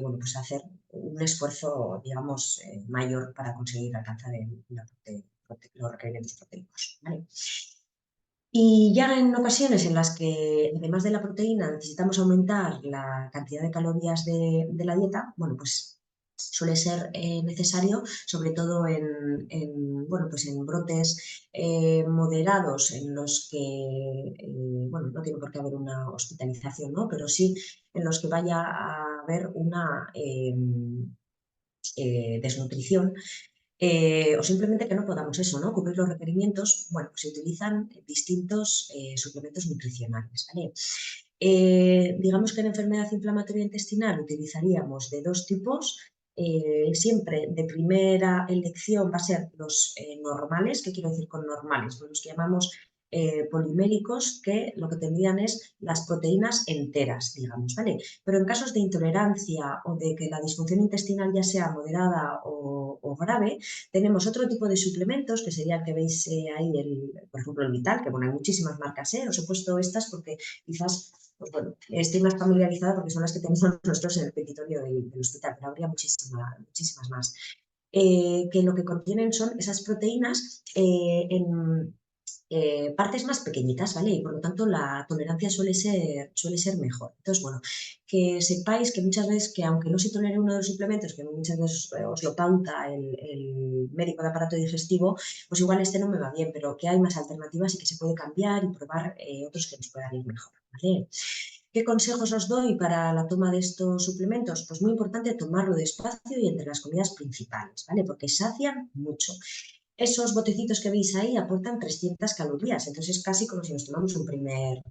bueno, pues hacer un esfuerzo, digamos, mayor para conseguir alcanzar los requerimientos proteicos, ¿vale? Y ya en ocasiones en las que, además de la proteína, necesitamos aumentar la cantidad de calorías de la dieta, bueno, pues suele ser necesario, sobre todo bueno, pues en brotes moderados en los que, bueno, no tiene por qué haber una hospitalización, ¿no? Pero sí en los que vaya a haber una desnutrición, o simplemente que no podamos eso, ¿no? Cubrir los requerimientos, bueno, pues se utilizan distintos suplementos nutricionales, ¿vale? Digamos que en enfermedad inflamatoria intestinal utilizaríamos de dos tipos. Siempre de primera elección va a ser los normales. ¿Qué quiero decir con normales? Pues los que llamamos poliméricos, que lo que tendrían es las proteínas enteras, digamos, ¿vale? Pero en casos de intolerancia o de que la disfunción intestinal ya sea moderada o grave, tenemos otro tipo de suplementos, que sería el que veis ahí, por ejemplo, el Vital, que bueno, hay muchísimas marcas, os he puesto estas porque quizás, pues bueno, estoy más familiarizada porque son las que tenemos nosotros en el petitorio del hospital, pero habría muchísimas más. Que lo que contienen son esas proteínas en partes más pequeñitas, ¿vale? Y por lo tanto la tolerancia suele ser mejor. Entonces, bueno, que sepáis que muchas veces, que aunque no se tolere uno de los suplementos, que muchas veces os lo pauta el médico de aparato digestivo, pues igual este no me va bien, pero que hay más alternativas y que se puede cambiar y probar otros que nos puedan ir mejor, ¿vale? ¿Qué consejos os doy para la toma de estos suplementos? Pues muy importante tomarlo despacio y entre las comidas principales, ¿vale? Porque sacian mucho. Esos botecitos que veis ahí aportan 300 calorías, entonces es casi como si nos tomamos un primer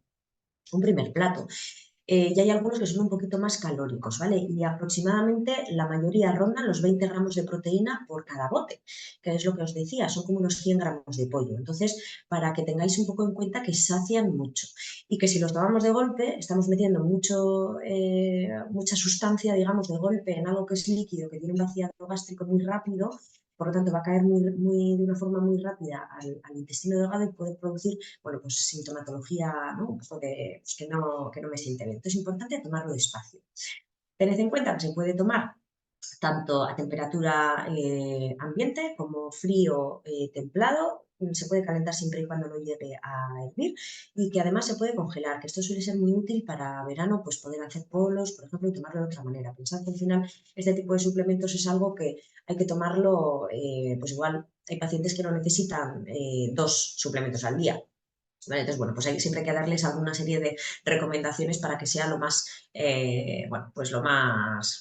plato. Y hay algunos que son un poquito más calóricos, ¿vale? Y aproximadamente la mayoría rondan los 20 gramos de proteína por cada bote, que es lo que os decía, son como unos 100 gramos de pollo. Entonces, para que tengáis un poco en cuenta que sacian mucho y que si los tomamos de golpe, estamos metiendo mucha sustancia, digamos, de golpe en algo que es líquido, que tiene un vaciado gástrico muy rápido. Por lo tanto, va a caer de una forma muy rápida al intestino delgado y puede producir, bueno, pues sintomatología, ¿no? Un poco de, pues que no me siente bien. Entonces es importante tomarlo despacio. Tened en cuenta que se puede tomar tanto a temperatura ambiente como frío templado. Se puede calentar siempre y cuando no llegue a hervir y que además se puede congelar, que esto suele ser muy útil para verano, pues poder hacer polos, por ejemplo, y tomarlo de otra manera. Pensad que al final este tipo de suplementos es algo que hay que tomarlo, pues igual hay pacientes que no necesitan 2 suplementos al día. ¿Vale? Entonces, bueno, pues siempre hay que darles alguna serie de recomendaciones para que sea lo más, bueno, pues lo más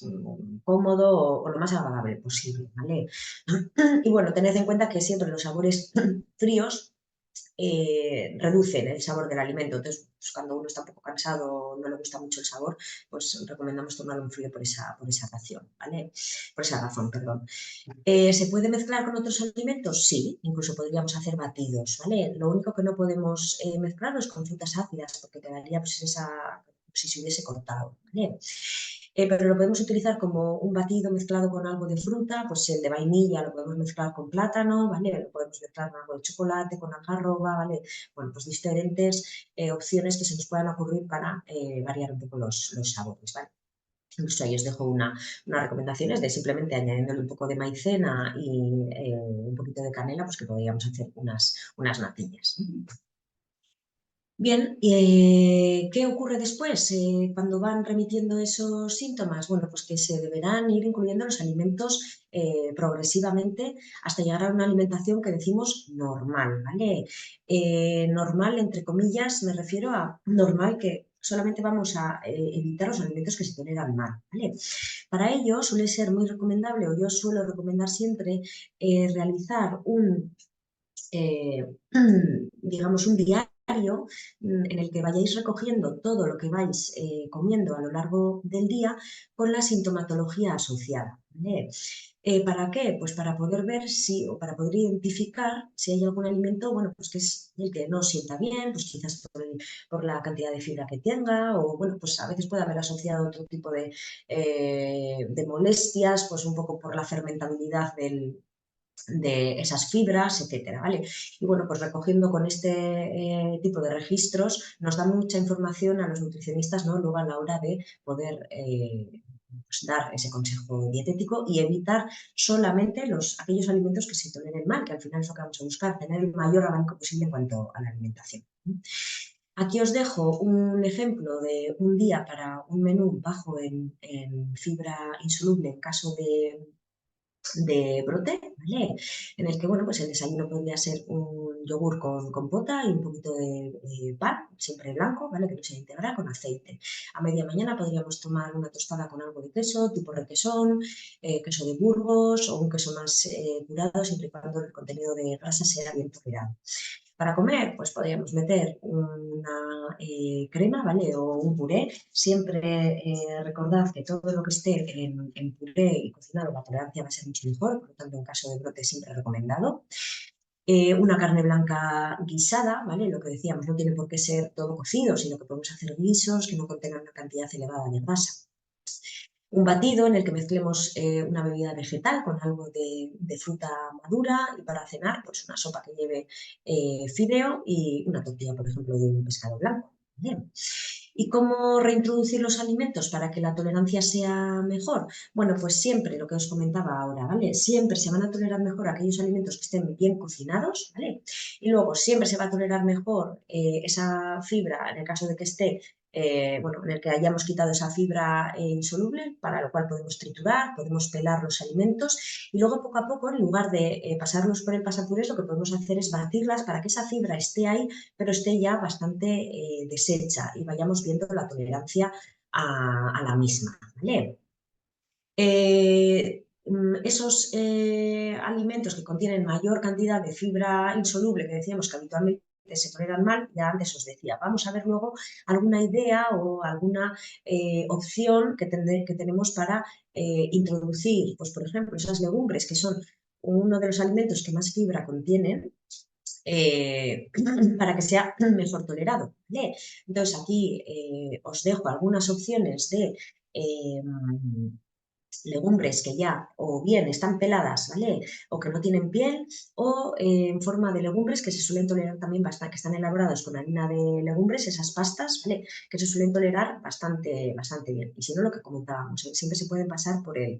cómodo o lo más agradable posible, ¿vale? Y bueno, tened en cuenta que siempre los sabores fríos reducen el sabor del alimento. Entonces, pues, cuando uno está un poco cansado, no le gusta mucho el sabor, pues recomendamos tomarlo en frío por esa razón, ¿vale? Por esa razón, perdón. ¿Se puede mezclar con otros alimentos? Sí, incluso podríamos hacer batidos, ¿vale? Lo único que no podemos mezclarlo es con frutas ácidas, porque quedaría pues si se hubiese cortado, ¿vale? Pero lo podemos utilizar como un batido mezclado con algo de fruta, pues el de vainilla lo podemos mezclar con plátano, ¿vale? Lo podemos mezclar con algo de chocolate, con algarroba, ¿vale? Bueno, pues diferentes opciones que se nos puedan ocurrir para variar un poco los sabores, ¿vale? Incluso ahí os dejo unas recomendaciones de simplemente añadiéndole un poco de maicena y un poquito de canela, pues que podríamos hacer unas natillas. Bien, ¿qué ocurre después cuando van remitiendo esos síntomas? Bueno, pues que se deberán ir incluyendo los alimentos progresivamente hasta llegar a una alimentación que decimos normal, ¿vale? Normal, entre comillas, me refiero a normal que solamente vamos a evitar los alimentos que se toleran mal, ¿vale? Para ello suele ser muy recomendable, o yo suelo recomendar siempre, realizar eh, digamos, un diario en el que vayáis recogiendo todo lo que vais comiendo a lo largo del día con la sintomatología asociada, ¿vale? ¿Para qué? Pues para poder ver si, o para poder identificar si hay algún alimento, bueno, pues que es el que no sienta bien, pues quizás por la cantidad de fibra que tenga, o bueno, pues a veces puede haber asociado otro tipo de molestias, pues un poco por la fermentabilidad de esas fibras, etcétera, ¿vale? Y bueno, pues recogiendo con este tipo de registros nos da mucha información a los nutricionistas, ¿no? Luego a la hora de poder pues dar ese consejo dietético y evitar solamente aquellos alimentos que se toleren mal, que al final es lo que vamos a buscar, tener el mayor abanico posible en cuanto a la alimentación. Aquí os dejo un ejemplo de un día para un menú bajo en fibra insoluble en caso de brote, ¿vale? En el que, bueno, pues el desayuno podría ser un yogur con compota y un poquito de pan, siempre blanco, ¿vale? Que no sea integral, con aceite. A media mañana podríamos tomar una tostada con algo de queso, tipo requesón, queso de Burgos o un queso más curado, siempre y cuando el contenido de grasa sea bien tolerado. Para comer, pues podríamos meter una crema, ¿vale? O un puré. Siempre recordad que todo lo que esté en puré y cocinado, la tolerancia va a ser mucho mejor, por lo tanto, en caso de brote siempre recomendado. Una carne blanca guisada, ¿vale? Lo que decíamos, no tiene por qué ser todo cocido, sino que podemos hacer guisos que no contengan una cantidad elevada de grasa. Un batido en el que mezclemos una bebida vegetal con algo de fruta madura y para cenar, pues una sopa que lleve fideo y una tortilla, por ejemplo, de un pescado blanco. Bien. ¿Y cómo reintroducir los alimentos para que la tolerancia sea mejor? Bueno, pues siempre lo que os comentaba ahora, ¿vale? Siempre se van a tolerar mejor aquellos alimentos que estén bien cocinados, ¿vale? Y luego siempre se va a tolerar mejor esa fibra en el caso de que esté bueno, en el que hayamos quitado esa fibra insoluble, para lo cual podemos triturar, podemos pelar los alimentos y luego poco a poco, en lugar de pasarlos por el pasapurés, lo que podemos hacer es batirlas para que esa fibra esté ahí, pero esté ya bastante deshecha y vayamos viendo la tolerancia a la misma, ¿vale? Esos alimentos que contienen mayor cantidad de fibra insoluble que decíamos que habitualmente se toleran mal, ya antes os decía, vamos a ver luego alguna idea o alguna opción que tenemos para introducir, pues por ejemplo, esas legumbres que son uno de los alimentos que más fibra contienen, para que sea mejor tolerado, ¿vale? Entonces aquí os dejo algunas opciones de legumbres que ya o bien están peladas, ¿vale? O que no tienen piel, o en forma de legumbres que se suelen tolerar también bastante, que están elaboradas con harina de legumbres, esas pastas, ¿vale? Que se suelen tolerar bastante bien. Y si no, lo que comentábamos, siempre se pueden pasar por el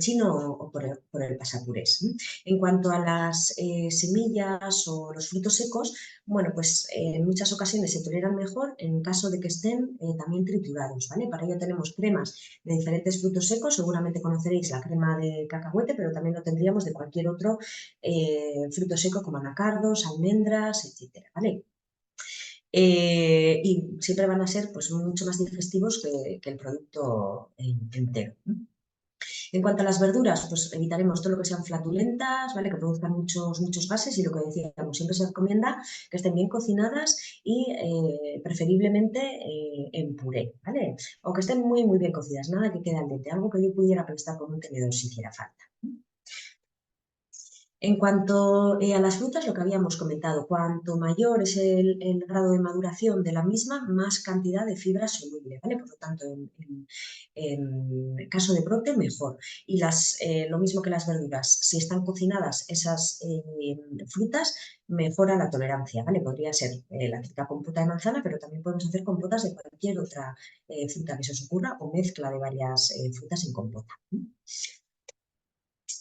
chino o por el pasapurés. En cuanto a las semillas o los frutos secos, bueno, pues en muchas ocasiones se toleran mejor en caso de que estén también triturados, ¿vale? Para ello tenemos cremas de diferentes frutos secos, seguramente conoceréis la crema de cacahuete, pero también lo tendríamos de cualquier otro fruto seco como anacardos, almendras, etcétera, ¿vale? Y siempre van a ser pues, mucho más digestivos que el producto entero. En cuanto a las verduras, pues evitaremos todo lo que sean flatulentas, ¿vale? Que produzcan muchos gases y lo que decíamos, siempre se recomienda que estén bien cocinadas y preferiblemente en puré, ¿vale? O que estén muy bien cocidas, nada que quede al dente, algo que yo pudiera aplastar con un tenedor si hiciera falta. En cuanto a las frutas, lo que habíamos comentado, cuanto mayor es el grado de maduración de la misma, más cantidad de fibra soluble, ¿vale? Por lo tanto, en caso de brote, mejor. Y lo mismo que las verduras, si están cocinadas esas frutas, mejora la tolerancia, ¿vale? Podría ser la típica compota de manzana, pero también podemos hacer compotas de cualquier otra fruta que se os ocurra o mezcla de varias frutas en compota.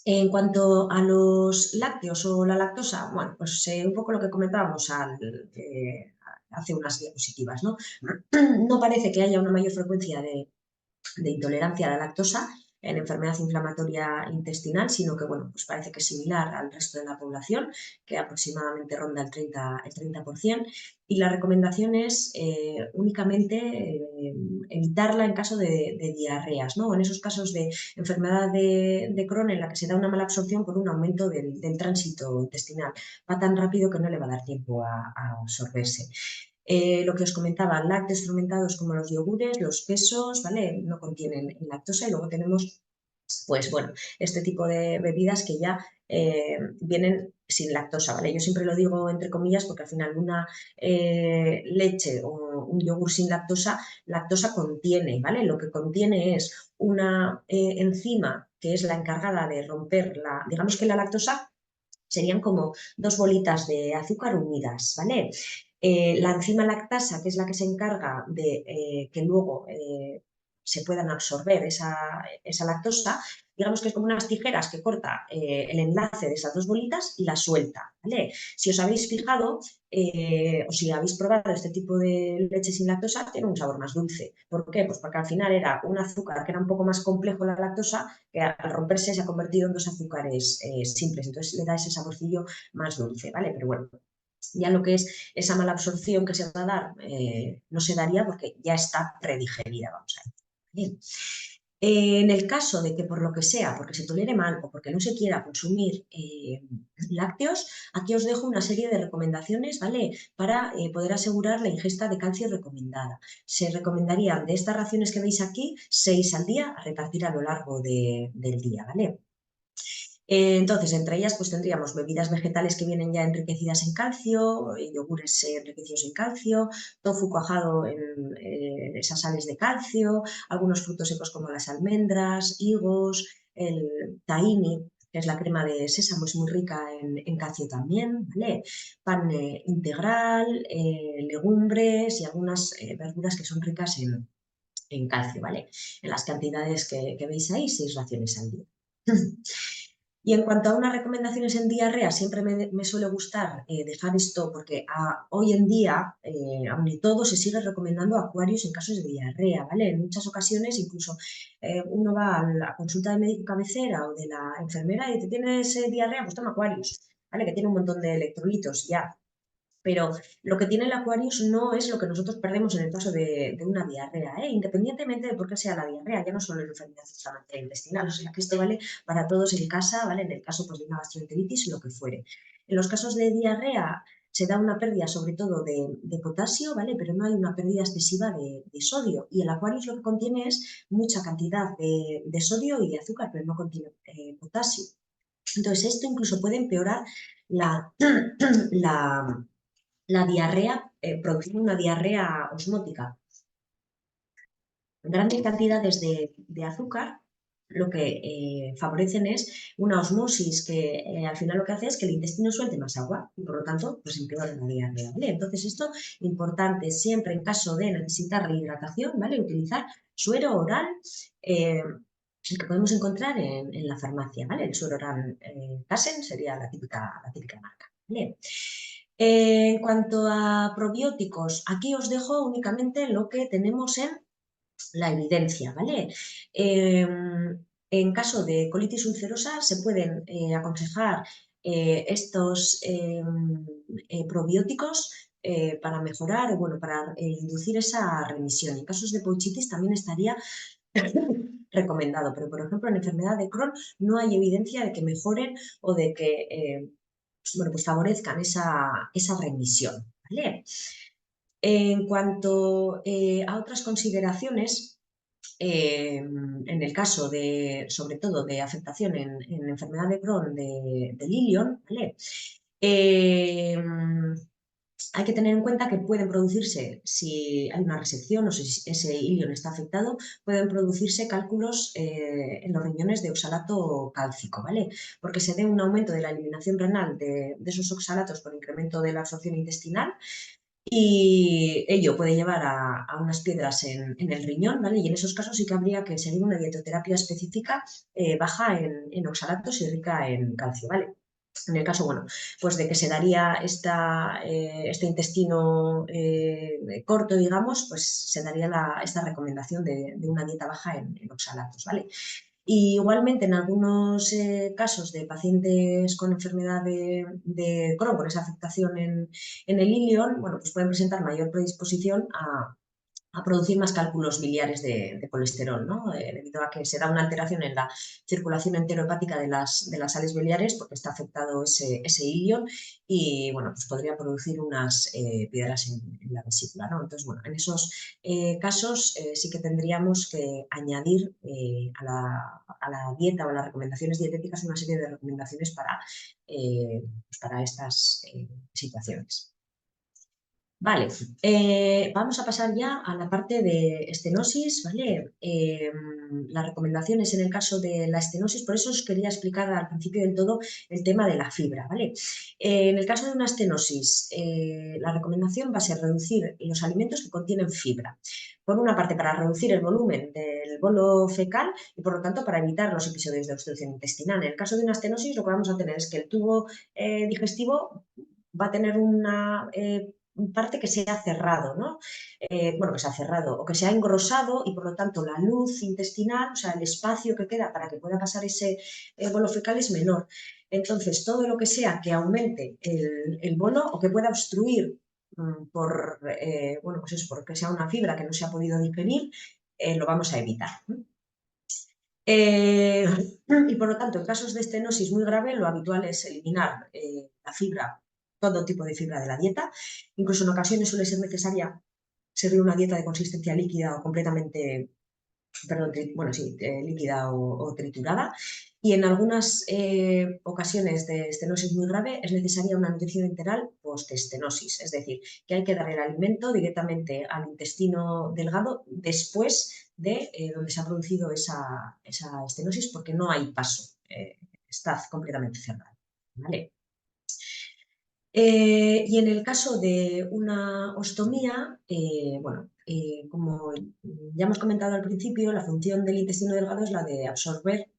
En cuanto a los lácteos o la lactosa, bueno, pues un poco lo que comentábamos hace unas diapositivas, ¿no? No parece que haya una mayor frecuencia de intolerancia a la lactosa en enfermedad inflamatoria intestinal, sino que, bueno, pues parece que es similar al resto de la población, que aproximadamente ronda el 30%. Y la recomendación es únicamente evitarla en caso de diarreas, ¿no? En esos casos de enfermedad de Crohn en la que se da una mala absorción por un aumento del tránsito intestinal. Va tan rápido que no le va a dar tiempo a absorberse. Lo que os comentaba, lácteos fermentados como los yogures, los quesos, ¿vale? No contienen lactosa y luego tenemos, pues bueno, este tipo de bebidas que ya vienen sin lactosa, ¿vale? Yo siempre lo digo entre comillas porque al final una leche o un yogur sin lactosa, lactosa contiene, ¿vale? Lo que contiene es una enzima que es la encargada de romper digamos que la lactosa serían como dos bolitas de azúcar unidas, ¿vale? La enzima lactasa, que es la que se encarga de que luego se puedan absorber esa lactosa, digamos que es como unas tijeras que corta el enlace de esas dos bolitas y la suelta, ¿vale? Si os habéis fijado o si habéis probado este tipo de leche sin lactosa, tiene un sabor más dulce. ¿Por qué? Pues porque al final era un azúcar que era un poco más complejo la lactosa, que al romperse se ha convertido en dos azúcares simples, entonces le da ese saborcillo más dulce, ¿vale? Pero bueno, ya lo que es esa mala absorción que se va a dar no se daría porque ya está predigerida, vamos a decir. Bien. En el caso de que por lo que sea, porque se tolere mal o porque no se quiera consumir lácteos, aquí os dejo una serie de recomendaciones, ¿vale? Para poder asegurar la ingesta de calcio recomendada. Se recomendarían de estas raciones que veis aquí, 6 al día a repartir a lo largo del día, ¿vale? Entonces, entre ellas, pues tendríamos bebidas vegetales que vienen ya enriquecidas en calcio, yogures enriquecidos en calcio, tofu cuajado en esas sales de calcio, algunos frutos secos como las almendras, higos, el tahini, que es la crema de sésamo, es muy rica en calcio también, ¿vale? Pan integral, legumbres y algunas verduras que son ricas en calcio, ¿vale? En las cantidades que veis ahí, 6 raciones al día. Y en cuanto a unas recomendaciones en diarrea, siempre me suele gustar dejar esto porque hoy en día, aun y todo, se sigue recomendando acuarios en casos de diarrea, ¿vale? En muchas ocasiones incluso uno va a la consulta del médico cabecera o de la enfermera y dice, ¿tienes diarrea? Pues toma acuarios, ¿vale? Que tiene un montón de electrolitos ya. Pero lo que tiene el Aquarius no es lo que nosotros perdemos en el caso de una diarrea, ¿eh? Independientemente de por qué sea la diarrea, ya no solo en enfermedad inflamatoria intestinal, o sea que esto vale para todos en casa, ¿vale? En el caso pues, de una gastroenteritis, lo que fuere. En los casos de diarrea se da una pérdida sobre todo de potasio, ¿vale? Pero no hay una pérdida excesiva de sodio. Y el Aquarius lo que contiene es mucha cantidad de sodio y de azúcar, pero no contiene potasio. Entonces, esto incluso puede empeorar la, la diarrea, produciendo una diarrea osmótica. Grandes cantidades de azúcar lo que favorecen es una osmosis que al final lo que hace es que el intestino suelte más agua y por lo tanto pues empeora la diarrea, ¿vale? Entonces esto importante siempre en caso de necesitar rehidratación, ¿vale? Utilizar suero oral el que podemos encontrar en la farmacia, ¿vale? El suero oral Casen sería la típica marca, ¿vale? En cuanto a probióticos, aquí os dejo únicamente lo que tenemos en la evidencia, ¿vale? En caso de colitis ulcerosa se pueden aconsejar estos probióticos para mejorar o bueno, para inducir esa remisión. En casos de pouchitis también estaría recomendado, pero por ejemplo en enfermedad de Crohn no hay evidencia de que mejoren o de que bueno, pues favorezcan esa remisión, ¿vale? En cuanto a otras consideraciones, en el caso de, sobre todo, de afectación en enfermedad de Crohn de Lilion, ¿vale? Hay que tener en cuenta que pueden producirse, si hay una resección o si ese ilion está afectado, pueden producirse cálculos en los riñones de oxalato cálcico, ¿vale? Porque se dé un aumento de la eliminación renal de esos oxalatos por incremento de la absorción intestinal y ello puede llevar a unas piedras en el riñón, ¿vale? Y en esos casos sí que habría que seguir una dietoterapia específica baja en oxalatos y rica en calcio, ¿vale? En el caso, bueno, pues de que se daría este intestino corto, digamos, pues se daría esta recomendación de una dieta baja en oxalatos, ¿vale? Y igualmente en algunos casos de pacientes con enfermedad de Crohn, con esa afectación en el ilion, bueno, pues pueden presentar mayor predisposición a producir más cálculos biliares de colesterol, ¿no? Debido a que se da una alteración en la circulación enterohepática de las sales biliares porque está afectado ese ilion y, bueno, pues podría producir unas piedras en la vesícula, ¿no? Entonces, bueno, en esos casos sí que tendríamos que añadir a la dieta o a las recomendaciones dietéticas una serie de recomendaciones pues para estas situaciones. Vale, vamos a pasar ya a la parte de estenosis, ¿vale? Las recomendaciones en el caso de la estenosis, por eso os quería explicar al principio del todo el tema de la fibra, ¿vale? En el caso de una estenosis, la recomendación va a ser reducir los alimentos que contienen fibra. Por una parte, para reducir el volumen del bolo fecal y, por lo tanto, para evitar los episodios de obstrucción intestinal. En el caso de una estenosis, lo que vamos a tener es que el tubo digestivo va a tener una parte que se ha cerrado, ¿no? Bueno, que se ha cerrado o que se ha engrosado y por lo tanto la luz intestinal, o sea, el espacio que queda para que pueda pasar ese bolo fecal es menor. Entonces, todo lo que sea que aumente el bolo o que pueda obstruir bueno, pues eso, porque sea una fibra que no se ha podido digerir, lo vamos a evitar. Y por lo tanto, en casos de estenosis muy grave, lo habitual es eliminar la fibra, todo tipo de fibra de la dieta. Incluso en ocasiones suele ser necesaria servir una dieta de consistencia líquida o completamente, perdón, bueno, sí, líquida o triturada. Y en algunas ocasiones de estenosis muy grave es necesaria una nutrición enteral post-estenosis, es decir, que hay que dar el alimento directamente al intestino delgado después de donde se ha producido esa estenosis porque no hay paso, está completamente cerrado. ¿Vale? Y en el caso de una ostomía, bueno, como ya hemos comentado al principio, la función del intestino delgado es la de absorber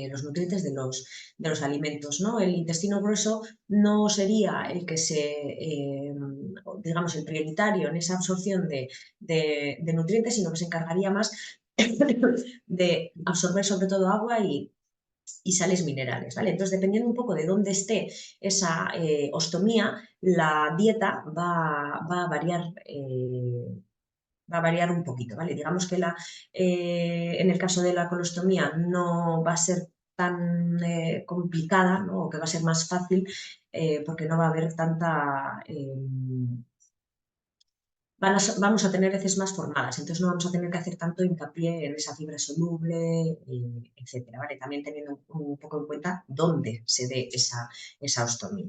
los nutrientes de los alimentos, ¿no? El intestino grueso no sería el que digamos, el prioritario en esa absorción de nutrientes, sino que se encargaría más de absorber sobre todo agua y sales minerales, ¿vale? Entonces, dependiendo un poco de dónde esté esa ostomía, la dieta va a variar. Va a variar un poquito, ¿vale? Digamos que en el caso de la colostomía no va a ser tan complicada, ¿no? O que va a ser más fácil porque no va a haber tanta... vamos a tener heces más formadas, entonces no vamos a tener que hacer tanto hincapié en esa fibra soluble, etcétera, ¿vale? También teniendo un poco en cuenta dónde se dé esa ostomía.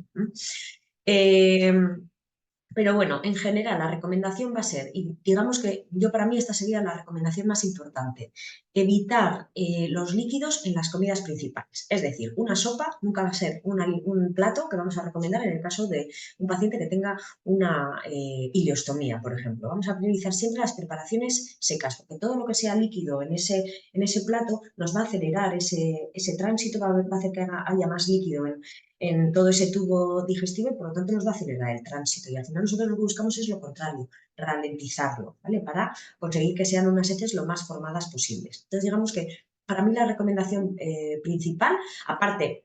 Pero bueno, en general la recomendación va a ser, y digamos que yo para mí esta sería la recomendación más importante, evitar los líquidos en las comidas principales. Es decir, una sopa nunca va a ser un plato que vamos a recomendar en el caso de un paciente que tenga una ileostomía, por ejemplo. Vamos a priorizar siempre las preparaciones secas, porque todo lo que sea líquido en ese plato nos va a acelerar ese tránsito, va a hacer que haya más líquido en todo ese tubo digestivo y por lo tanto nos va a acelerar el tránsito. Y al final nosotros lo que buscamos es lo contrario, ralentizarlo, ¿vale? Para conseguir que sean unas heces lo más formadas posibles. Entonces, digamos que para mí la recomendación principal, aparte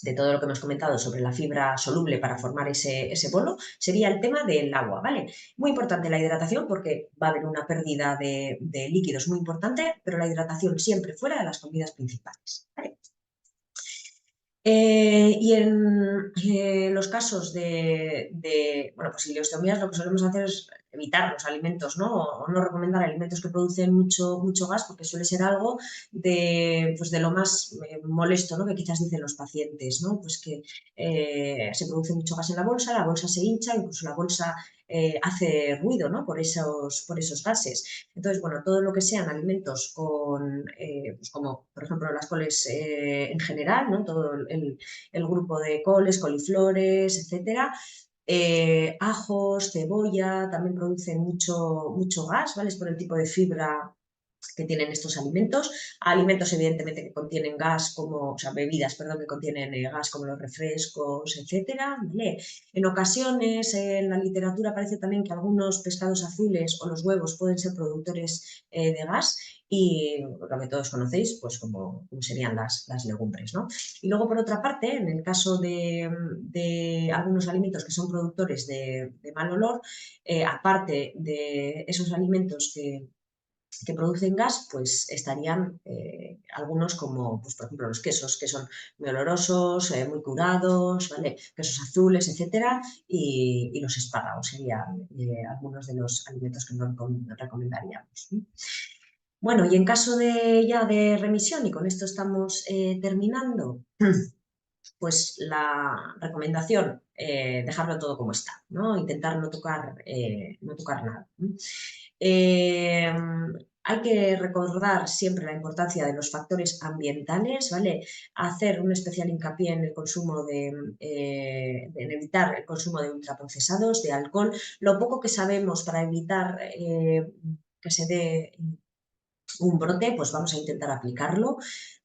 de todo lo que hemos comentado sobre la fibra soluble para formar ese bolo, sería el tema del agua, ¿vale? Muy importante la hidratación porque va a haber una pérdida de líquidos muy importante, pero la hidratación siempre fuera de las comidas principales, ¿vale? Y en los casos bueno, pues ileostomías lo que solemos hacer es evitar los alimentos, ¿no? O no recomendar alimentos que producen mucho gas porque suele ser algo pues de lo más molesto, ¿no? Que quizás dicen los pacientes, ¿no? Pues que se produce mucho gas en la bolsa se hincha, incluso la bolsa hace ruido, ¿no? Por esos gases. Entonces, bueno, todo lo que sean alimentos pues como por ejemplo las coles en general, ¿no? Todo el grupo de coles, coliflores, etcétera. Ajos, cebolla, también producen mucho gas, ¿vale? Es por el tipo de fibra que tienen estos alimentos, alimentos evidentemente que contienen gas, como, o sea, bebidas, perdón, que contienen gas como los refrescos, etcétera, ¿vale? En ocasiones en la literatura parece también que algunos pescados azules o los huevos pueden ser productores de gas y lo que todos conocéis, pues como serían las legumbres, ¿no? Y luego, por otra parte, en el caso de algunos alimentos que son productores de mal olor, aparte de esos alimentos que producen gas, pues estarían algunos como, pues, por ejemplo, los quesos, que son muy olorosos, muy curados, ¿vale? Quesos azules, etcétera, y los espárragos serían algunos de los alimentos que no recomendaríamos, ¿sí? Bueno, y en caso ya de remisión, y con esto estamos terminando, pues la recomendación, dejarlo todo como está, ¿no? Intentar no tocar nada, ¿no? Eh, Hay que recordar siempre la importancia de los factores ambientales, ¿vale? Hacer un especial hincapié en el consumo en evitar el consumo de ultraprocesados, de alcohol, lo poco que sabemos para evitar que se dé un brote, pues vamos a intentar aplicarlo.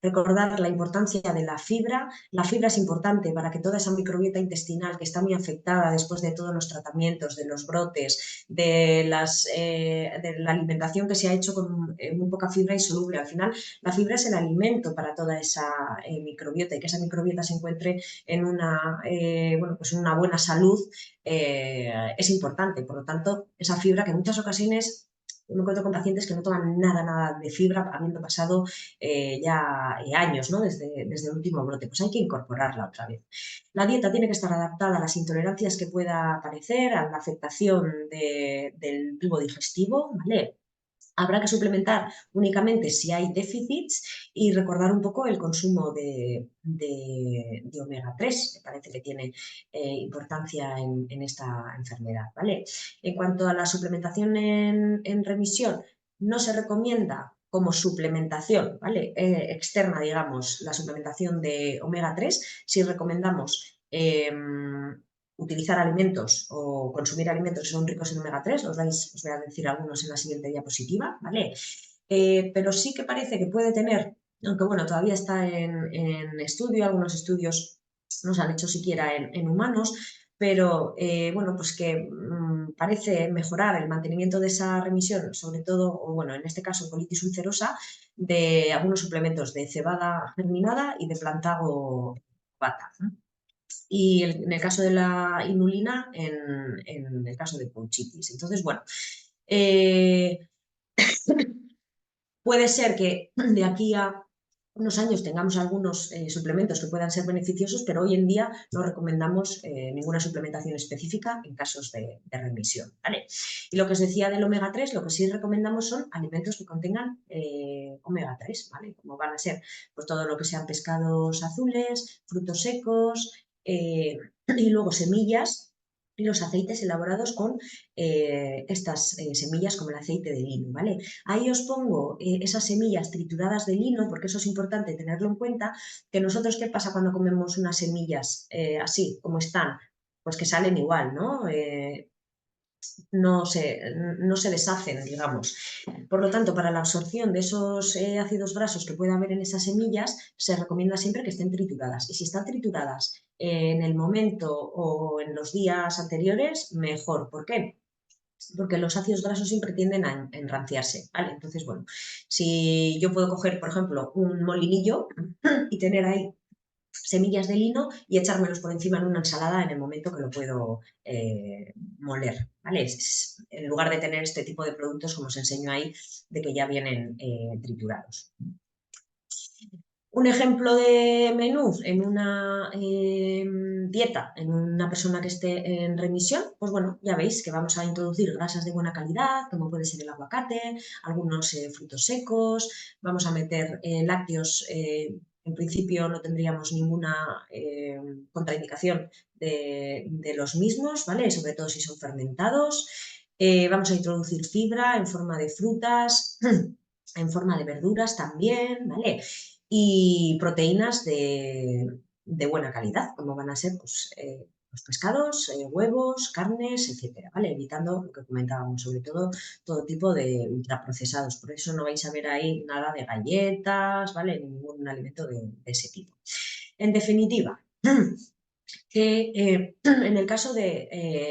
Recordar la importancia de la fibra. La fibra es importante para que toda esa microbiota intestinal que está muy afectada después de todos los tratamientos, de los brotes, de la alimentación que se ha hecho con muy poca fibra insoluble. Al final, la fibra es el alimento para toda esa microbiota y que esa microbiota se encuentre en pues en una buena salud es importante. Por lo tanto, esa fibra que en muchas ocasiones me encuentro con pacientes que no toman nada de fibra, habiendo pasado ya años, ¿no? Desde el último brote, pues hay que incorporarla otra vez. La dieta tiene que estar adaptada a las intolerancias que pueda aparecer, a la afectación del tubo digestivo, ¿vale? Habrá que suplementar únicamente si hay déficits y recordar un poco el consumo de omega 3, que parece que tiene importancia en esta enfermedad, ¿vale? En cuanto a la suplementación en remisión, no se recomienda como suplementación, ¿vale? Externa, digamos, la suplementación de omega 3, si recomendamos utilizar alimentos o consumir alimentos que son ricos en omega 3, os voy a decir algunos en la siguiente diapositiva, ¿vale? Pero sí que parece que puede tener, aunque bueno, todavía está en estudio, algunos estudios no se han hecho siquiera en humanos, pero bueno, pues que parece mejorar el mantenimiento de esa remisión, sobre todo, o bueno, en este caso colitis ulcerosa, de algunos suplementos de cebada germinada y de plantago bata, ¿no? Y en el caso de la inulina, en el caso de pouchitis. Entonces, bueno, eh, puede ser que de aquí a unos años tengamos algunos suplementos que puedan ser beneficiosos, pero hoy en día no recomendamos ninguna suplementación específica en casos de remisión, ¿vale? Y lo que os decía del omega 3, lo que sí recomendamos son alimentos que contengan omega 3, ¿vale? Como van a ser pues, todo lo que sean pescados azules, frutos secos y luego semillas y los aceites elaborados con estas semillas como el aceite de lino, ¿vale? Ahí os pongo esas semillas trituradas de lino, porque eso es importante tenerlo en cuenta, que nosotros, ¿qué pasa cuando comemos unas semillas así, como están? Pues que salen igual, ¿no? No se deshacen, digamos. Por lo tanto, para la absorción de esos ácidos grasos que pueda haber en esas semillas, se recomienda siempre que estén trituradas. Y si están trituradas en el momento o en los días anteriores, mejor. ¿Por qué? Porque los ácidos grasos siempre tienden a enranciarse, ¿vale? Entonces, bueno, si yo puedo coger, por ejemplo, un molinillo y tener ahí semillas de lino y echármelos por encima en una ensalada en el momento que lo puedo moler, ¿vale? En lugar de tener este tipo de productos, como os enseño ahí, de que ya vienen triturados. Un ejemplo de menú en una dieta, en una persona que esté en remisión, pues bueno, ya veis que vamos a introducir grasas de buena calidad, como puede ser el aguacate, algunos frutos secos, vamos a meter lácteos, en principio no tendríamos ninguna contraindicación de los mismos, ¿vale? Sobre todo si son fermentados. Vamos a introducir fibra en forma de frutas, en forma de verduras también, ¿vale? Y proteínas de buena calidad, como van a ser pues, pues pescados, huevos, carnes, etcétera, ¿vale? Evitando lo que comentábamos, sobre todo tipo de ultraprocesados. Por eso no vais a ver ahí nada de galletas, ¿vale? Ningún alimento de ese tipo. En definitiva, que en el caso de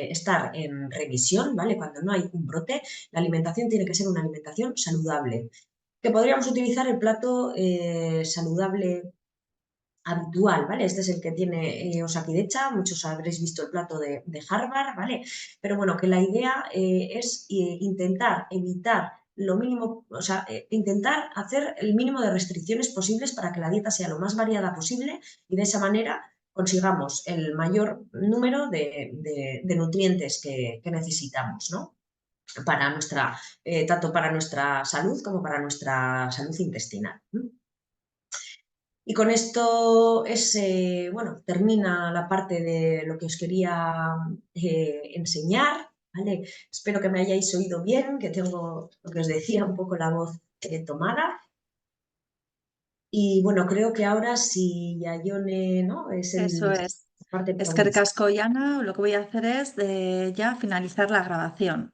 estar en revisión, ¿vale? Cuando no hay un brote, la alimentación tiene que ser una alimentación saludable. Que podríamos utilizar el plato saludable habitual, ¿vale? Este es el que tiene Osakidecha, muchos habréis visto el plato de Harvard, ¿vale? Pero bueno, que la idea es intentar evitar lo mínimo, o sea, intentar hacer el mínimo de restricciones posibles para que la dieta sea lo más variada posible y de esa manera consigamos el mayor número de nutrientes que necesitamos, ¿no? Para nuestra, tanto para nuestra salud como para nuestra salud intestinal. Y con esto bueno, termina la parte de lo que os quería enseñar, ¿vale? Espero que me hayáis oído bien, que tengo, lo que os decía, un poco la voz tomada. Y bueno, creo que ahora si Yayone, ¿no? Es Eso la parte de es que preguntas. Ana, lo que voy a hacer es ya finalizar la grabación.